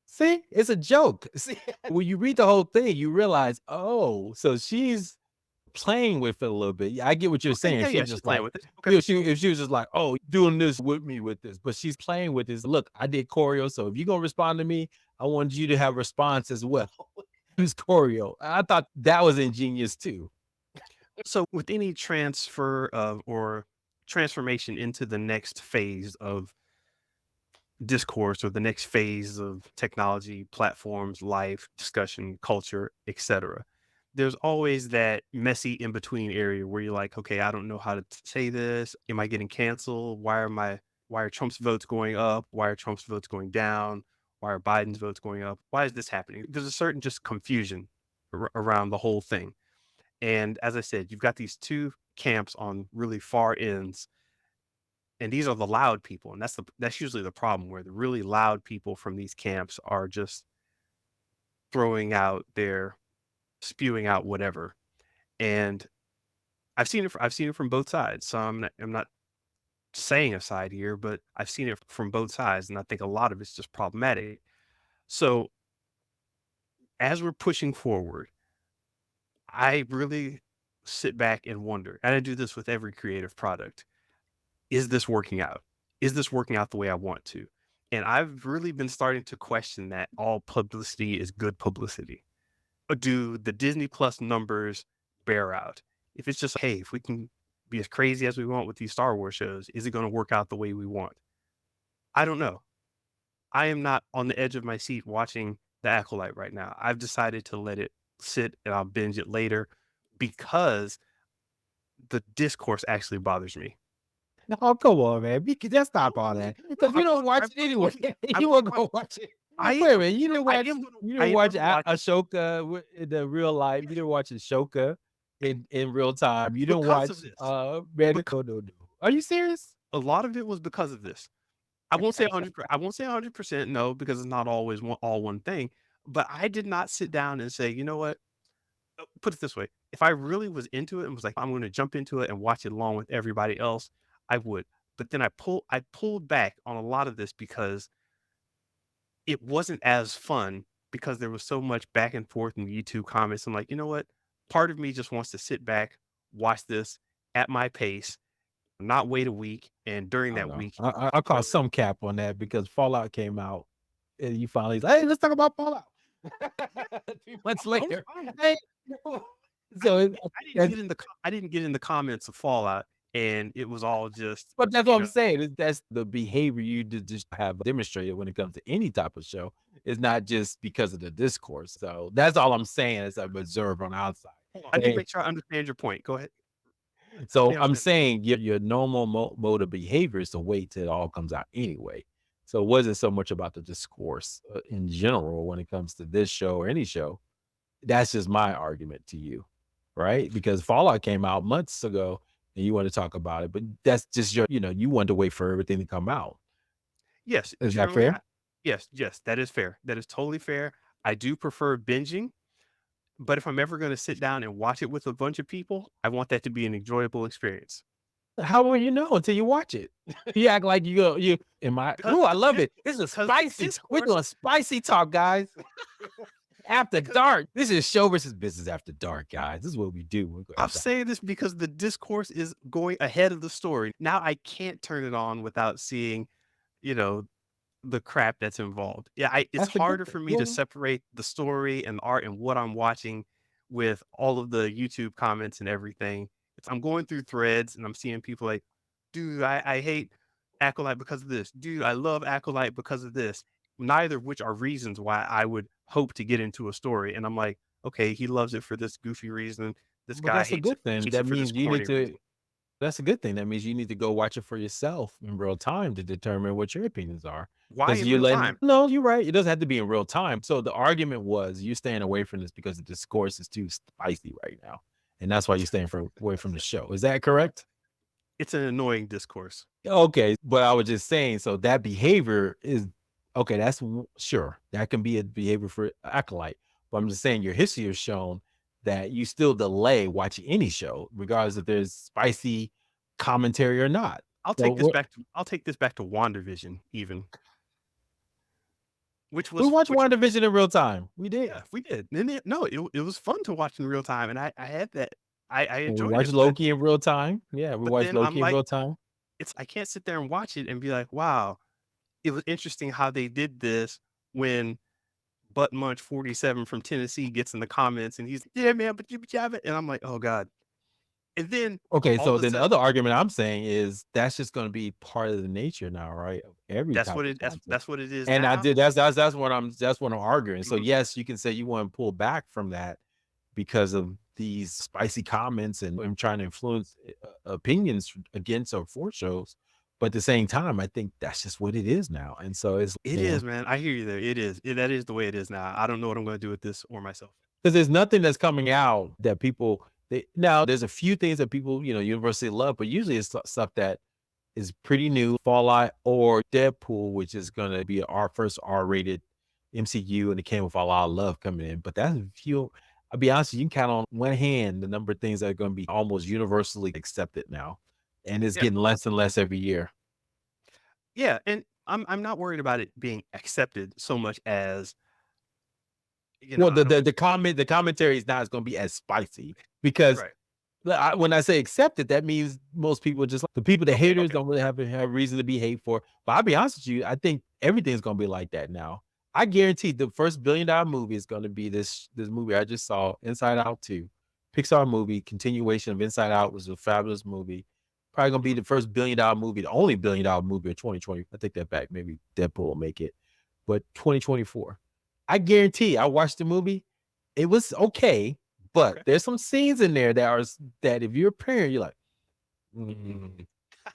Speaker 1: See, it's a joke. See, when you read the whole thing, you realize, oh, so she's playing with it a little bit. Yeah, I get what you're
Speaker 2: Okay,
Speaker 1: saying.
Speaker 2: yeah,
Speaker 1: She
Speaker 2: yeah,
Speaker 1: was
Speaker 2: she's
Speaker 1: just
Speaker 2: playing
Speaker 1: like,
Speaker 2: with it. Okay.
Speaker 1: if she was just like, oh, doing this with me with this, but she's playing with this. Look, I did choreo, so if you're gonna respond to me, I want you to have response as well. Use choreo. I thought that was ingenious too.
Speaker 2: So with any transfer of or transformation into the next phase of discourse or the next phase of technology, platforms, life, discussion, culture, etc. There's always that messy in between area where you're like, okay, I don't know how to say this. Am I getting canceled? Why are Trump's votes going up? Why are Trump's votes going down? Why are Biden's votes going up? Why is this happening? There's a certain just confusion around the whole thing. And as I said, you've got these two camps on really far ends, and these are the loud people, and that's usually the problem, where the really loud people from these camps are just throwing out their spewing out whatever. And I've seen it from both sides. So I'm not saying a side here, but I've seen it from both sides, and I think a lot of it's just problematic. So as we're pushing forward, I really sit back and wonder, and I do this with every creative product. Is this working out? Is this working out the way I want to? And I've really been starting to question that all publicity is good publicity. Or do the Disney Plus numbers bear out? If it's just, hey, if we can be as crazy as we want with these Star Wars shows, is it going to work out the way we want? I don't know. I am not on the edge of my seat watching The Acolyte right now. I've decided to let it sit and I'll binge it later because the discourse actually bothers me.
Speaker 1: No, come on, man. Just stop all that. Because you don't watch it anyway. You won't go watch it.
Speaker 2: I
Speaker 1: Wait a minute. You didn't
Speaker 2: I
Speaker 1: watch
Speaker 2: am gonna
Speaker 1: you
Speaker 2: I
Speaker 1: didn't
Speaker 2: am
Speaker 1: watch
Speaker 2: gonna watch it
Speaker 1: Ashoka in the real life. You didn't watch Ashoka in real time. You didn't
Speaker 2: because
Speaker 1: watch
Speaker 2: of this.
Speaker 1: Man,
Speaker 2: Because
Speaker 1: no. Are you serious?
Speaker 2: a lot of it was because of this. I won't say 100% no, because it's not always all one thing, but I did not sit down and say, "You know what?" Put it this way, if I really was into it and was like, "I'm gonna jump into it and watch it along with everybody else," I would. But then I pulled back on a lot of this because it wasn't as fun, because there was so much back and forth in YouTube comments. I'm like, "You know what? Part of me just wants to sit back, watch this at my pace, not wait a week, and during
Speaker 1: I don't
Speaker 2: that
Speaker 1: know.
Speaker 2: week,
Speaker 1: I call
Speaker 2: throw
Speaker 1: some cap on that because Fallout came out and you finally like, hey, let's talk about Fallout. 3 months
Speaker 2: I'm
Speaker 1: later.
Speaker 2: fine.
Speaker 1: Hey.
Speaker 2: I
Speaker 1: So
Speaker 2: didn't get in the I didn't get in the comments of Fallout, and it was all just,
Speaker 1: but that's
Speaker 2: you
Speaker 1: what I'm
Speaker 2: know,
Speaker 1: saying. That's the behavior you just have demonstrated when it comes to any type of show. It's not just because of the discourse. So that's all I'm saying as I've observed on the outside.
Speaker 2: hold on, I need to
Speaker 1: And
Speaker 2: make sure I understand your point. Go ahead. Help
Speaker 1: so
Speaker 2: me
Speaker 1: I'm
Speaker 2: understand.
Speaker 1: saying your normal mode of behavior is to wait till it all comes out anyway. So it wasn't so much about the discourse in general when it comes to this show or any show. That's just my argument to you, right? Because Fallout came out months ago and you want to talk about it, but that's just you want to wait for everything to come out.
Speaker 2: Yes,
Speaker 1: Is that
Speaker 2: generally,
Speaker 1: fair?
Speaker 2: yes, that is fair. That is totally fair. I do prefer binging, but if I'm ever gonna sit down and watch it with a bunch of people, I want that to be an enjoyable experience.
Speaker 1: How will you know until you watch it? You act like you go, I
Speaker 2: Because
Speaker 1: love
Speaker 2: the
Speaker 1: it. This is
Speaker 2: because the
Speaker 1: spicy. We're
Speaker 2: discourse
Speaker 1: doing spicy talk, guys. After
Speaker 2: Because
Speaker 1: dark. This is show versus business after dark, guys. This is what we do. We go
Speaker 2: I'm
Speaker 1: after.
Speaker 2: saying this because the discourse is going ahead of the story. Now I can't turn it on without seeing, you know, the crap that's involved. Yeah, it's
Speaker 1: That's a good
Speaker 2: harder
Speaker 1: thing.
Speaker 2: for me to
Speaker 1: Well,
Speaker 2: separate the story and the art and what I'm watching with all of the YouTube comments and everything. I'm going through threads and I'm seeing people like, dude, I hate Acolyte because of this. Dude, I love Acolyte because of this. Neither of which are reasons why I would hope to get into a story. And I'm like, okay, he loves it for this goofy reason. This
Speaker 1: but
Speaker 2: guy
Speaker 1: that's a
Speaker 2: hates
Speaker 1: good thing.
Speaker 2: it
Speaker 1: That
Speaker 2: for this
Speaker 1: means you need
Speaker 2: corny
Speaker 1: to
Speaker 2: reason.
Speaker 1: that's a good thing. That means you need to go watch it for yourself in real time to determine what your opinions are.
Speaker 2: Why
Speaker 1: Because
Speaker 2: in
Speaker 1: you
Speaker 2: real
Speaker 1: letting
Speaker 2: time?
Speaker 1: no, you're right. It doesn't have to be in real time. So the argument was you're staying away from this because the discourse is too spicy right now. And that's why you're staying away from the show. Is that correct?
Speaker 2: It's an annoying discourse.
Speaker 1: Okay, but I was just saying, so that behavior is okay. Sure that can be a behavior for acolyte, but I'm just saying your history has shown that you still delay watching any show, regardless if there's spicy commentary or not. So what
Speaker 2: I'll take this back to WandaVision even,
Speaker 1: we watched
Speaker 2: which
Speaker 1: WandaVision in real time. We did.
Speaker 2: yeah, we did. And no, it was fun to watch in real time, and I had that I
Speaker 1: And we
Speaker 2: enjoyed
Speaker 1: watched
Speaker 2: it, but
Speaker 1: Loki in real time. Yeah, we watched
Speaker 2: then I'm
Speaker 1: Loki in
Speaker 2: like,
Speaker 1: real time.
Speaker 2: I can't sit there and watch it and be like, "Wow, it was interesting how they did this," when Butt Munch 47 from Tennessee gets in the comments and he's, "Yeah, man, but you have it," and I'm like, "Oh god." And then
Speaker 1: Okay,
Speaker 2: all
Speaker 1: so
Speaker 2: of a
Speaker 1: then the
Speaker 2: sudden
Speaker 1: other argument I'm saying is that's just going to be part of the nature now, right? Of every type of content.
Speaker 2: that's what it is
Speaker 1: And I
Speaker 2: now.
Speaker 1: did that's what I'm arguing. So
Speaker 2: Mhm.
Speaker 1: yes, you can say you want to pull back from that because of these spicy comments and trying to influence opinions against or for shows. But at the same time, I think that's just what it is now. And so it's
Speaker 2: It is, man. I hear you there. It is. That is the way it is now. I don't know what I'm gonna do with this or myself.
Speaker 1: because there's nothing that's coming out that people now there's a few things that people, universally love, but usually it's stuff that is pretty new, Fallout or Deadpool, which is gonna be our first R-rated MCU, and it came with a lot of love coming in. But that's few. I'll be honest, you can count on one hand the number of things that are gonna be almost universally accepted now, and it's
Speaker 2: Yeah.
Speaker 1: getting less and less every year.
Speaker 2: Yeah, and I'm not worried about it being accepted so much as,
Speaker 1: Well,
Speaker 2: I don't
Speaker 1: the commentary is not as gonna be as spicy because
Speaker 2: right.
Speaker 1: when I say accepted, that means most people just the people, the
Speaker 2: Okay,
Speaker 1: haters
Speaker 2: okay.
Speaker 1: don't really have reason to be hateful. But I'll be honest with you, I think everything's gonna be like that now. I guarantee the first $1 billion movie is gonna be this movie I just saw, Inside Out 2. Pixar movie, continuation of Inside Out was a fabulous movie. Probably gonna be
Speaker 2: Mhm.
Speaker 1: the first $1 billion movie, the only $1 billion movie of 2020. I take that back. Maybe Deadpool will make it, but 2024. I guarantee I watched the movie. It was okay, but
Speaker 2: Okay.
Speaker 1: there's some scenes in there that if you're a parent, you're like, "Mm,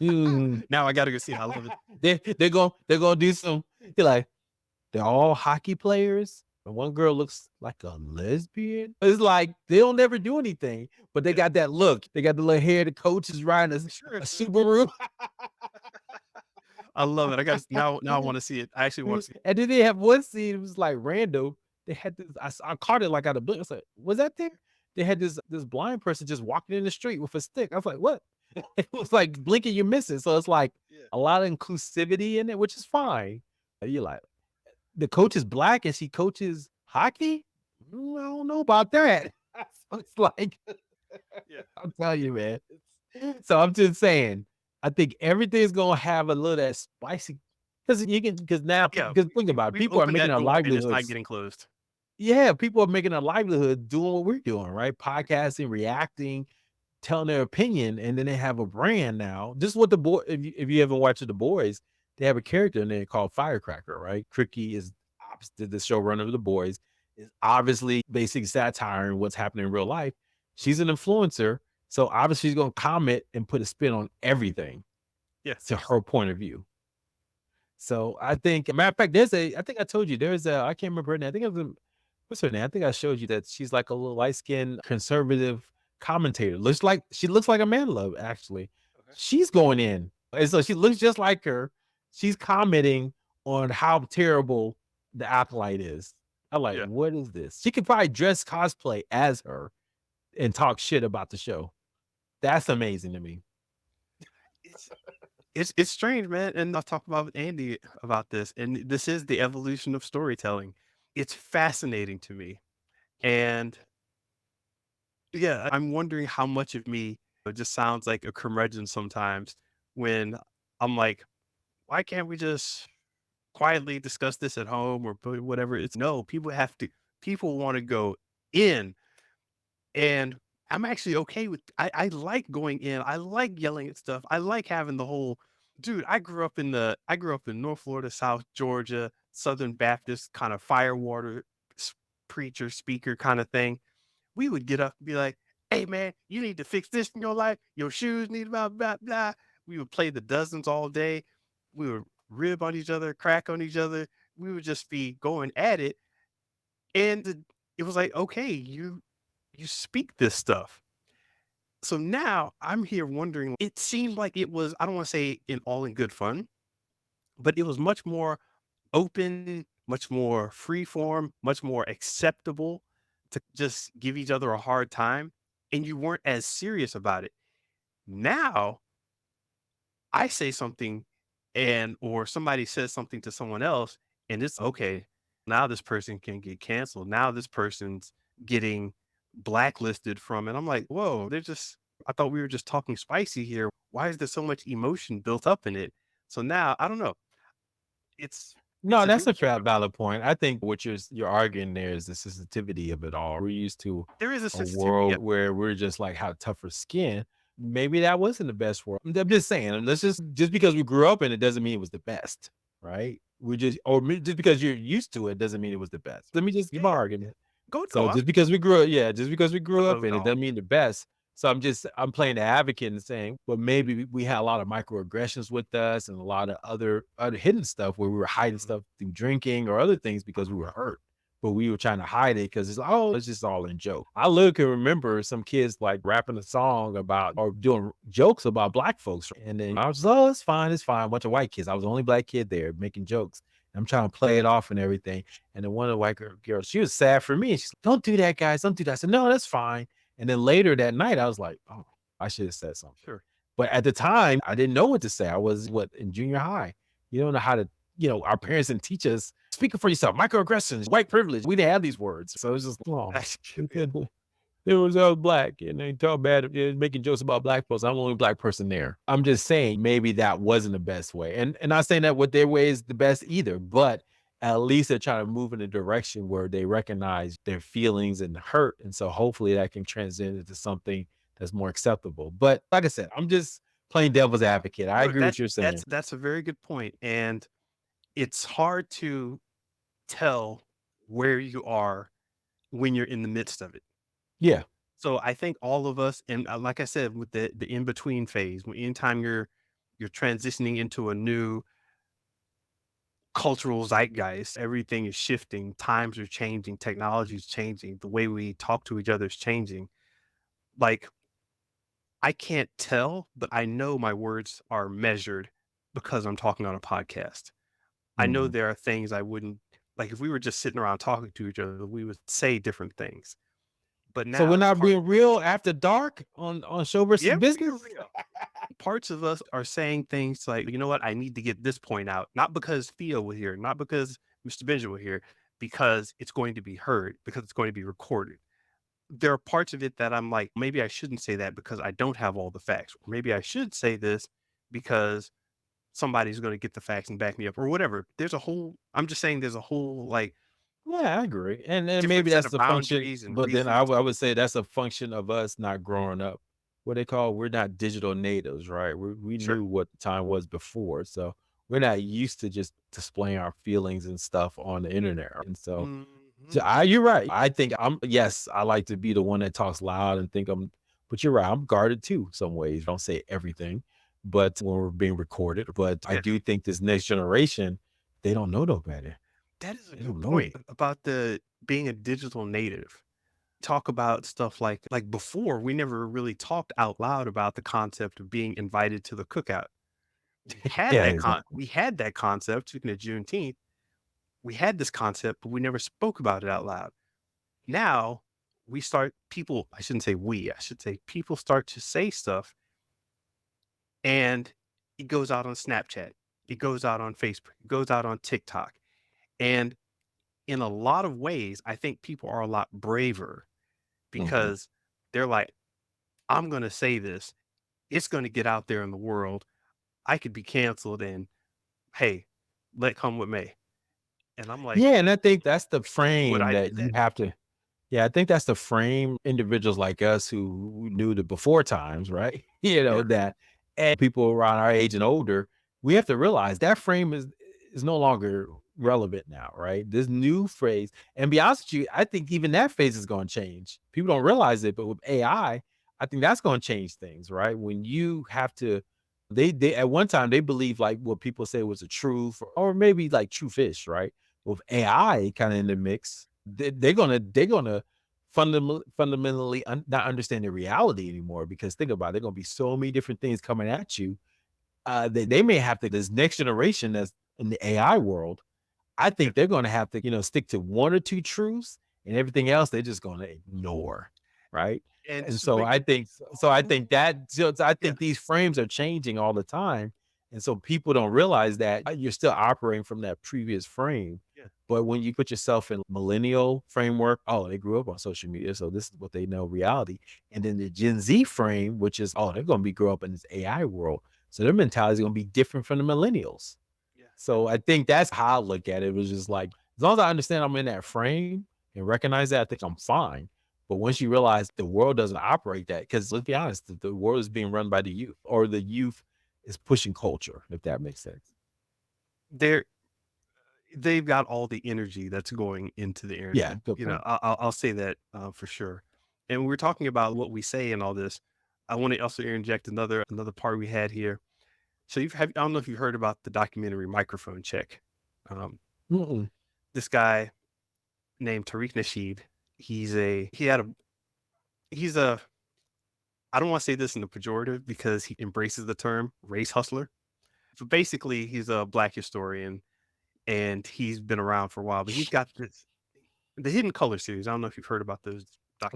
Speaker 1: mm."
Speaker 2: Now I gotta go see it. I love it.
Speaker 1: They're gonna do some. You're like, they're all hockey players, and one girl looks like a lesbian. It's like they don't never do anything, but they
Speaker 2: Yeah.
Speaker 1: got that look. They got the little hair. The coach is riding
Speaker 2: Sure.
Speaker 1: a Subaru.
Speaker 2: I love it. I got now I wanna see it. I actually wanna see it.
Speaker 1: And then they have one scene, it was like random. They had this, I caught it like out of blue. I was like, was that there? They had this blind person just walking in the street with a stick. I was like, what? It was like blinking, you're missing. So it's like
Speaker 2: Yeah.
Speaker 1: a lot of inclusivity in it, which is fine. You're like, the coach is black and she coaches hockey? I don't know about that. So it's like,
Speaker 2: Yeah.
Speaker 1: I'll tell you, man. So I'm just saying, I think everything's gonna have a little of that spicy because now
Speaker 2: Yeah.
Speaker 1: because think about it,
Speaker 2: We've
Speaker 1: people are
Speaker 2: opened
Speaker 1: making
Speaker 2: that
Speaker 1: their
Speaker 2: door and it's not
Speaker 1: livelihoods.
Speaker 2: getting closed.
Speaker 1: Yeah, people are making a livelihood doing what we're doing, right? Podcasting, reacting, telling their opinion, and then they have a brand now. This is what the boy. If you haven't watched The Boys, they have a character in there called Firecracker, right? Cricky is opposite the showrunner of The Boys. Is obviously basically satiring what's happening in real life. She's an influencer, so obviously she's gonna comment and put a spin on everything
Speaker 2: Yeah.
Speaker 1: to her point of view. So I think, matter of fact, I think I told you I can't remember her name. I think it was what's her name? I think I showed you that she's like a little light skinned conservative commentator. She looks like Amandla, actually.
Speaker 2: Okay.
Speaker 1: She's going in. And so she looks just like her. She's commenting on how terrible the acolyte is. I'm like,
Speaker 2: Yeah.
Speaker 1: what is this? She could probably dress cosplay as her and talk shit about the show. That's amazing to me.
Speaker 2: It's it's strange, man. And I've talked about with Andy about this, and this is the evolution of storytelling. It's fascinating to me And yeah, I'm wondering how much of me it just sounds like a curmudgeon sometimes when I'm like, why can't we just quietly discuss this at home or whatever? It's no, people want to go in. And I'm actually okay with I like going in. I like yelling at stuff. I like having the whole dude, I grew up in North Florida, South Georgia, Southern Baptist kind of firewater preacher, speaker kind of thing. We would get up and be like, "Hey man, you need to fix this in your life. Your shoes need blah blah blah." We would play the dozens all day. We would rib on each other, crack on each other. We would just be going at it. And it was like, okay, you speak this stuff. So now I'm here wondering, it seemed like it was, I don't want to say in all in good fun, but it was much more open, much more free form, much more acceptable to just give each other a hard time. And you weren't as serious about it. Now I say something or somebody says something to someone else and it's okay. Now this person can get canceled. Now this person's getting blacklisted from it. I'm like, whoa, I thought we were just talking spicy here. Why is there so much emotion built up in it? So now I don't know. It's
Speaker 1: No,
Speaker 2: it's a
Speaker 1: that's
Speaker 2: new
Speaker 1: a fair valid point. I think what you're arguing there is the sensitivity of it all. We're used to
Speaker 2: there is a
Speaker 1: a
Speaker 2: sensitivity. Yeah.
Speaker 1: world where we're just like have tougher skin. Maybe that wasn't the best world. I'm just saying, and let's just because we grew up in it doesn't mean it was the best, right? We just just because you're used to it doesn't mean it was the best. Let me just give
Speaker 2: Yeah,
Speaker 1: my
Speaker 2: yeah.
Speaker 1: argument.
Speaker 2: Go
Speaker 1: So
Speaker 2: no, I'm
Speaker 1: just because we grew up, yeah, just because we grew up in it
Speaker 2: no.
Speaker 1: doesn't mean the best. So I'm playing the advocate and saying, well, maybe we had a lot of microaggressions with us and a lot of other hidden stuff where we were hiding
Speaker 2: Mhm,
Speaker 1: stuff through drinking or other things because we were hurt. But we were trying to hide it because it's like, oh, it's just all in joke. I look and remember some kids like rapping a song about or doing jokes about black folks. And then I was, oh, it's fine, it's fine. A bunch of white kids. I was the only black kid there making jokes. I'm trying to play it off and everything. And then one of the white girls, she was sad for me. And she's like, don't do that, guys. Don't do that. I said, no, that's fine. And then later that night, I was like, oh, I should have said something.
Speaker 2: sure.
Speaker 1: But at the time, I didn't know what to say. I was in junior high. You don't know how to, our parents didn't teach us speaking for yourself, microaggressions, white privilege. We didn't have these words. So it's just, oh,
Speaker 2: That's true. Yeah.
Speaker 1: it was all black and they talk bad, making jokes about black folks. I'm the only black person there. I'm just saying maybe that wasn't the best way. And not saying that what their way is the best either, but at least they're trying to move in a direction where they recognize their feelings and hurt. And so hopefully that can transcend into something that's more acceptable. But like I said, I'm just playing devil's advocate. I
Speaker 2: No,
Speaker 1: agree with what you're saying.
Speaker 2: that's a very good point. And it's hard to tell where you are when you're in the midst of it.
Speaker 1: Yeah.
Speaker 2: So I think all of us, and like I said, with the in between phase, when anytime you're transitioning into a new cultural zeitgeist, everything is shifting, times are changing, technology is changing, the way we talk to each other is changing. Like I can't tell, but I know my words are measured because I'm talking on a podcast. I know
Speaker 1: Mhm.
Speaker 2: there are things I wouldn't like if we were just sitting around talking to each other, we would say different things. But
Speaker 1: So we're
Speaker 2: now
Speaker 1: not being real after dark on show versus
Speaker 2: yeah, we're
Speaker 1: business.
Speaker 2: real. Parts of us are saying things like, you know what, I need to get this point out, not because Theo was here, not because Mr. Benjamin was here, because it's going to be heard, because it's going to be recorded. There are parts of it that I'm like, maybe I shouldn't say that because I don't have all the facts. Or maybe I should say this because somebody's going to get the facts and back me up or whatever. I'm just saying there's a whole like
Speaker 1: Yeah, I agree, and
Speaker 2: different
Speaker 1: maybe
Speaker 2: set
Speaker 1: that's
Speaker 2: of
Speaker 1: the function,
Speaker 2: boundaries and
Speaker 1: but then
Speaker 2: reasons.
Speaker 1: I would say that's a function of us not growing up. What they call we're not digital natives, right? We
Speaker 2: Sure.
Speaker 1: knew what the time was before, so we're not used to just displaying our feelings and stuff on the internet, and so
Speaker 2: Mhm.
Speaker 1: you're right. I think yes, I like to be the one that talks loud and think but you're right. I'm guarded too, some ways. Don't say everything, but when we're being recorded, but I
Speaker 2: Yeah.
Speaker 1: do think this next generation, they don't know no better.
Speaker 2: That is a
Speaker 1: They
Speaker 2: good
Speaker 1: don't know.
Speaker 2: point about the being a digital native. Talk about stuff like before we never really talked out loud about the concept of being invited to the cookout.
Speaker 1: Yeah, exactly.
Speaker 2: We had that concept, speaking of Juneteenth, we had this concept, but we never spoke about it out loud. Now I shouldn't say we, I should say people start to say stuff and it goes out on Snapchat. It goes out on Facebook. It goes out on TikTok. And in a lot of ways, I think people are a lot braver
Speaker 1: Mhm.
Speaker 2: because they're like, I'm going to say this. It's going to get out there in the world. I could be canceled and hey, let come with me. And I'm like,
Speaker 1: Yeah, and I think that's the
Speaker 2: would
Speaker 1: frame
Speaker 2: I do
Speaker 1: that you
Speaker 2: that?
Speaker 1: have to. Yeah, I think that's the frame individuals like us who knew the before times, right?
Speaker 2: Yeah.
Speaker 1: That and people around our age and older, we have to realize that frame is no longer relevant now, right? This new phrase, and be honest with you, I think even that phase is going to change. People don't realize it, but with I think that's going to change things, right? When you have to, they at one time they believed like what people say was the truth, or maybe like true-ish, right? With AI kind of in the mix, they're gonna fundamentally not understand the reality anymore because think about it, there gonna be so many different things coming at you. They may have to this next generation that's in the AI world. I
Speaker 2: Yeah.
Speaker 1: think they're gonna have to stick to one or two truths, and everything else they're just gonna ignore, right?
Speaker 2: And
Speaker 1: And
Speaker 2: so,
Speaker 1: so
Speaker 2: but
Speaker 1: I think so I think that so I
Speaker 2: yeah,
Speaker 1: think these frames are changing all the time, and so people don't realize that you're still operating from that previous frame.
Speaker 2: yeah.
Speaker 1: But when you put yourself in millennial framework, oh, they grew up on social media, so this is what they know reality. And then the Gen Z frame, which is, oh, they're gonna be grow up in this AI world. So their mentality is gonna be different from the millennials.
Speaker 2: Yeah. Yeah.
Speaker 1: So I think that's how I look at it. It was just like, as long as I understand I'm in that frame and recognize that, I think I'm fine. But once you realize the world doesn't operate that, because let's be honest, the world is being run by the youth, or the youth is pushing culture, if that makes sense.
Speaker 2: They're they've got all the energy that's going into the
Speaker 1: Yeah,
Speaker 2: internet.
Speaker 1: good
Speaker 2: You know,
Speaker 1: point.
Speaker 2: I'll say that for sure. And we're talking about what we say and all this. I want to also interject another part we had here. So I don't know if you've heard about the documentary Microphone Check. Um,
Speaker 1: Mm-mm.
Speaker 2: this guy named Tariq Nasheed. He had a he's a I don't want to say this in the pejorative because he embraces the term race hustler. But basically, he's a black historian and he's been around for a while. But he's got the Hidden Color series. I don't know if you've heard about those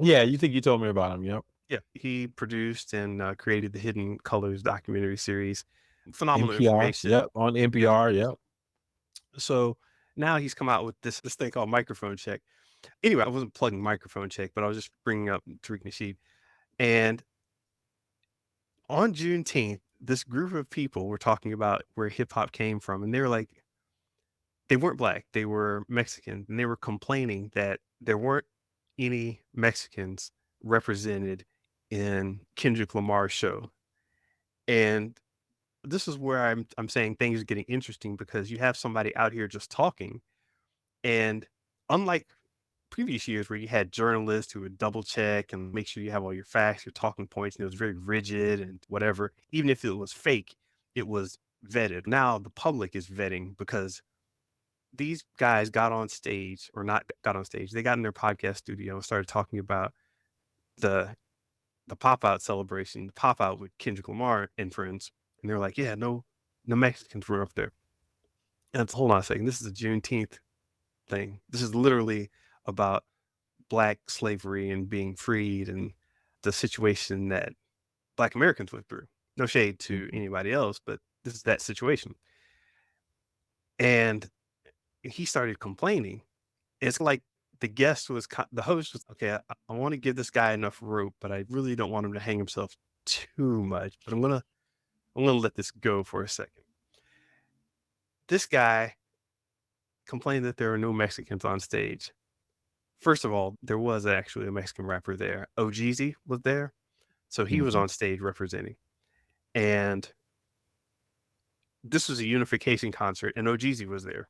Speaker 1: Yeah, you
Speaker 2: documentaries.
Speaker 1: think you told me about him? Yep.
Speaker 2: Yeah, he produced and created the Hidden Colors documentary series. Phenomenal
Speaker 1: NPR.
Speaker 2: information.
Speaker 1: Yep. On
Speaker 2: Yeah.
Speaker 1: NPR. Yep.
Speaker 2: So now he's come out with this thing called Microphone Check. Anyway, I wasn't plugging Microphone Check, but I was just bringing up Tariq Nasheed. And on Juneteenth, this group of people were talking about where hip hop came from, and they were like, they weren't black, they were Mexican, and they were complaining that there weren't any Mexicans represented in Kendrick Lamar's show. And this is where I'm saying things are getting interesting because you have somebody out here just talking, and unlike previous years where you had journalists who would double check and make sure you have all your facts, your talking points, and it was very rigid and whatever. Even if it was fake, it was vetted. Now the public is vetting because these guys got on stage or not got on stage. They got in their podcast studio and started talking about the the pop out celebration, the pop out with Kendrick Lamar and friends. And they're like, yeah, no Mexicans were up there. And hold on a second. This is a Juneteenth thing. This is literally about black slavery and being freed and the situation that black Americans went through. No shade to
Speaker 1: Mhm.
Speaker 2: anybody else, but this is that situation. And he started complaining. It's like the host was okay. I want to give this guy enough rope, but I really don't want him to hang himself too much. But I'm gonna let this go for a second. This guy complained that there are no Mexicans on stage. First of all, there was actually a Mexican rapper there. OGZ was there, so he was
Speaker 1: Mhm.
Speaker 2: on stage representing. And this was a unification concert, and OGZ was there.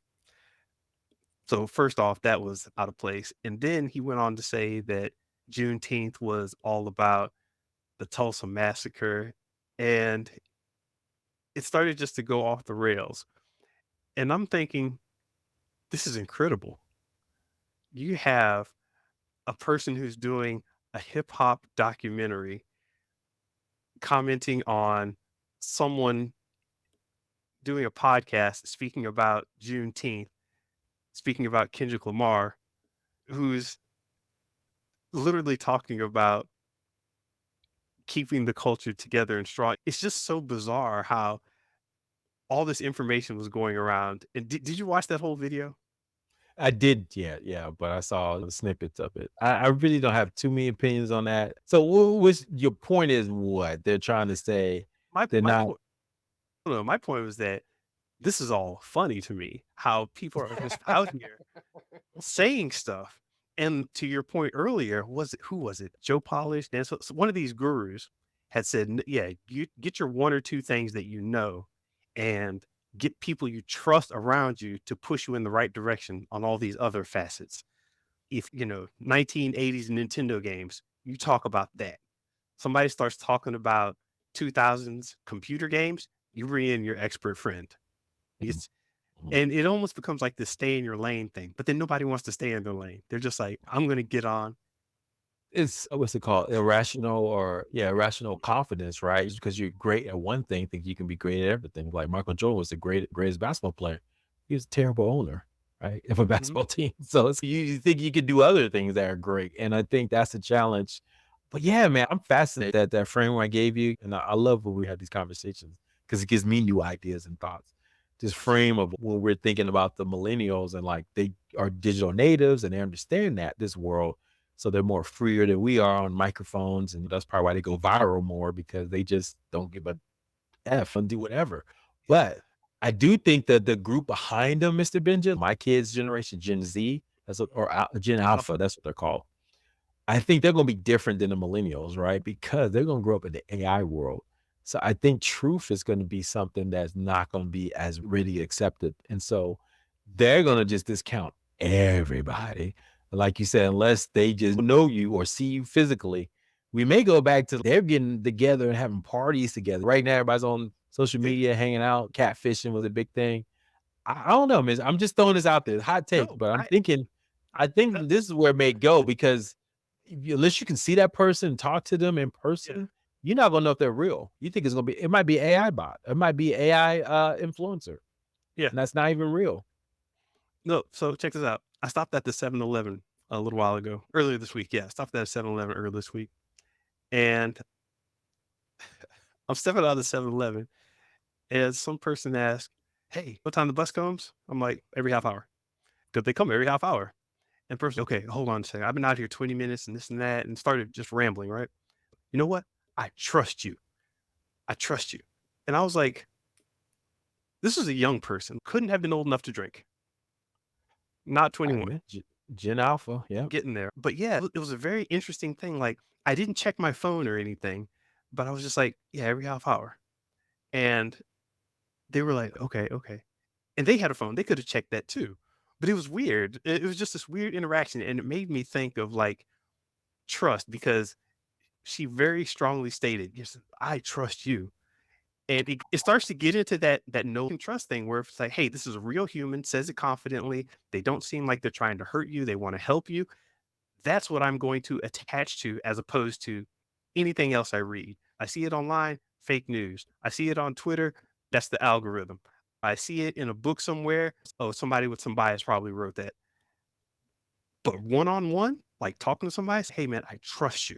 Speaker 2: So first off, that was out of place. And then he went on to say that Juneteenth was all about the Tulsa massacre, and it started just to go off the rails. And I'm thinking, this is incredible. You have a person who's doing a hip hop documentary commenting on someone doing a podcast speaking about Juneteenth, speaking about Kendrick Lamar, who's literally talking about keeping the culture together and strong. It's just so bizarre how all this information was going around. And did you watch that whole video?
Speaker 1: I did, yeah, yeah, but I saw the snippets of it. I really don't have too many opinions on that. So, what's your point? Is what they're trying to say? They're
Speaker 2: My
Speaker 1: not.
Speaker 2: point, no, my point was that this is all funny to me. How people are just out here saying stuff. And to your point earlier, was it who was it? Joe Polish, and so one of these gurus had said, "Yeah, you get your one or two things that you know, and get people you trust around you to push you in the right direction on all these other facets. If 1980s Nintendo games, you talk about that. Somebody starts talking about 2000s computer games, you bring in your expert friend.
Speaker 1: Mhm,
Speaker 2: It's
Speaker 1: mhm.
Speaker 2: and it almost becomes like the stay in your lane thing, but then nobody wants to stay in their lane. They're just like, I'm gonna get on.
Speaker 1: It's what's it called? Irrational, or yeah, irrational confidence, right? Just because you're great at one thing, think you can be great at everything. Like Michael Jordan was the greatest basketball player. He was a terrible owner, right, of a
Speaker 2: Mhm.
Speaker 1: basketball team. So you think you could do other things that are great, and I think that's the challenge. But yeah, man, I'm fascinated that framework I gave you, and I love when we have these conversations because it gives me new ideas and thoughts. This frame of when we're thinking about the millennials and like they are digital natives and they understand that this world, so they're more freer than we are on microphones, and that's probably why they go viral more because they just don't give a F and do whatever.
Speaker 2: Yeah.
Speaker 1: But I do think that the group behind them, Mr. Benja, my kids' generation, Gen Z, Gen Alpha,
Speaker 2: Alpha.
Speaker 1: that's what they're called. I think they're gonna be different than the millennials, right? Because they're gonna grow up in the AI world. So I think truth is gonna be something that's not gonna be as readily accepted. And so they're gonna just discount everybody. Like you said, unless they just know you or see you physically, we may go back to they're getting together and having parties together. Right now, everybody's on social
Speaker 2: Yeah.
Speaker 1: media, hanging out, catfishing was a big thing. I don't know, man. I'm just throwing this out there. Hot take,
Speaker 2: No,
Speaker 1: but
Speaker 2: I
Speaker 1: I think
Speaker 2: that,
Speaker 1: this is where it may go because unless you can see that person, talk to them in
Speaker 2: yeah.
Speaker 1: person, you're not gonna know if they're real. You think it's gonna be it might be AI bot, it might be AI influencer,
Speaker 2: Yeah.
Speaker 1: and that's not even real.
Speaker 2: No, so check this out. I stopped at the 7-Eleven a little while ago, earlier this week. Yeah, I stopped at 7-Eleven earlier this week. And I'm stepping out of the 7-Eleven, and some person asked, "Hey, what time the bus comes?" I'm like, "Every half hour." Because they come every half hour. And person, okay, hold on a second. I've been out here 20 minutes and this and that, and started just rambling, right? You know what? I trust you. I trust you. And I was like, this is a young person, couldn't have been old enough to drink, not
Speaker 1: All right,
Speaker 2: 21,
Speaker 1: man. Gen Alpha, yeah.
Speaker 2: getting there. But yeah, it was a very interesting thing. Like, I didn't check my phone or anything, but I was just like, yeah, every half hour. And they were like, okay, okay. And they had a phone. They could have checked that too. But it was weird. It was just this weird interaction. And it made me think of like trust because she very strongly stated, yes, I trust you. And it starts to get into that know and trust thing where it's like, hey, this is a real human, says it confidently. They don't seem like they're trying to hurt you. They want to help you. That's what I'm going to attach to as opposed to anything else I read. I see it online, fake news. I see it on Twitter, that's the algorithm. I see it in a book somewhere. Oh, somebody with some bias probably wrote that. But one on one, like talking to somebody, say, hey man, I trust you.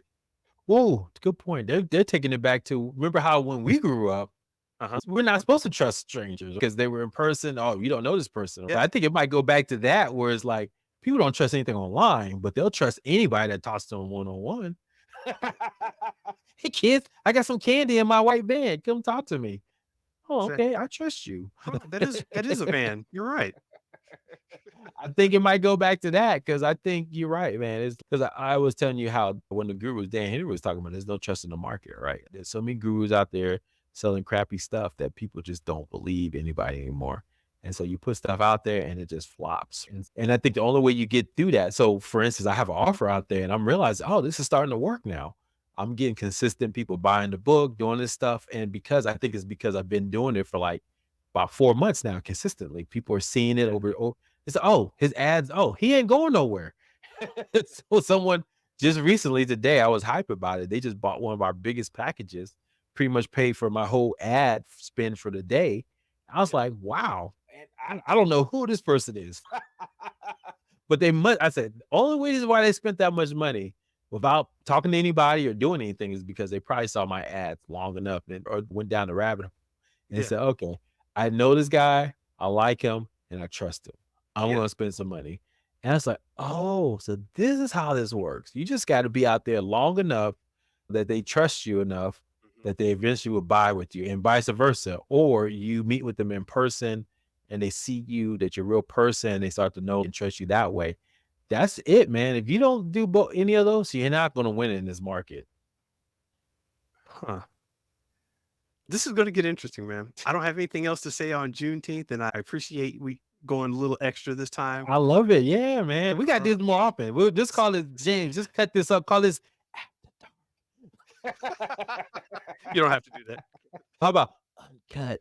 Speaker 1: Whoa, good point. They're taking it back to remember how when we grew up,
Speaker 2: Uh-huh.
Speaker 1: we're not supposed to trust strangers because they were in person. Oh, you don't know this person.
Speaker 2: Yeah.
Speaker 1: But I think it might go back to that where it's like people don't trust anything online, but they'll trust anybody that talks to them one on one. Hey kids, I got some candy in my white bag. Come talk to me. Oh,
Speaker 2: Say,
Speaker 1: okay. I trust you.
Speaker 2: oh, that is a van. You're right.
Speaker 1: I think it might go back to that because I think you're right, man. It's because I was telling you how when the gurus Dan Henry was talking about, there's no trust in the market, right? There's so many gurus out there selling crappy stuff that people just don't believe anybody anymore. And so you put stuff out there and it just flops. And I think the only way you get through that. So, for instance, I have an offer out there and I'm realizing, oh, this is starting to work now. I'm getting consistent people buying the book, doing this stuff. And because I think it's because I've been doing it for like about 4 months now consistently, people are seeing it
Speaker 2: Yeah.
Speaker 1: over. It's oh, his ads. Oh, he ain't going nowhere. So someone just recently today, I was hype about it. They just bought one of our biggest packages, pretty much paid for my whole ad spend for the day. I was
Speaker 2: Yeah.
Speaker 1: like, wow, man, I don't know who this person is. But they must, I said, the only reason why they spent that much money without talking to anybody or doing anything is because they probably saw my ads long enough and or went down the rabbit hole and
Speaker 2: Yeah.
Speaker 1: said, okay, I know this guy, I like him, and I trust him. I'm
Speaker 2: Yeah.
Speaker 1: gonna spend some money. And I was like, oh, so this is how this works. You just got to be out there long enough that they trust you enough
Speaker 2: Mhm.
Speaker 1: that they eventually will buy with you, and vice versa. Or you meet with them in person and they see you that you're a real person and they start to know and trust you that way. That's it, man. If you don't do any of those, you're not going to win in this market.
Speaker 2: Huh. This is gonna get interesting, man. I don't have anything else to say on Juneteenth, and I appreciate we going a little extra this time.
Speaker 1: I love it. Yeah, man. We got to do this more often. We'll just call it James. Just cut this up. Call this.
Speaker 2: You don't have to do that.
Speaker 1: How about uncut?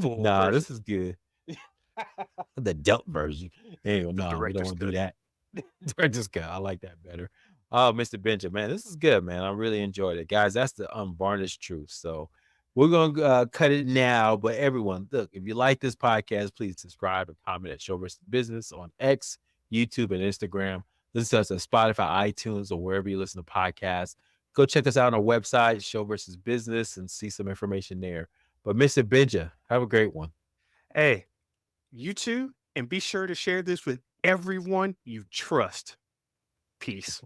Speaker 2: Full
Speaker 1: Nah,
Speaker 2: version,
Speaker 1: this is good. The adult version. Anyway,
Speaker 2: the
Speaker 1: no, we don't
Speaker 2: director's
Speaker 1: want to do
Speaker 2: cut.
Speaker 1: that. Director's cut. I like that better. Oh, Mr. Benjamin, man, this is good, man. I really enjoyed it, guys. That's the unvarnished truth. So we're gonna cut it now. But everyone, look, if you like this podcast, please subscribe and comment at Show versus Business on X, YouTube, and Instagram. Listen to us on Spotify, iTunes, or wherever you listen to podcasts. Go check us out on our website, Show versus Business, and see some information there. But Mr. Benja, have a great one.
Speaker 2: Hey, you too, and be sure to share this with everyone you trust. Peace.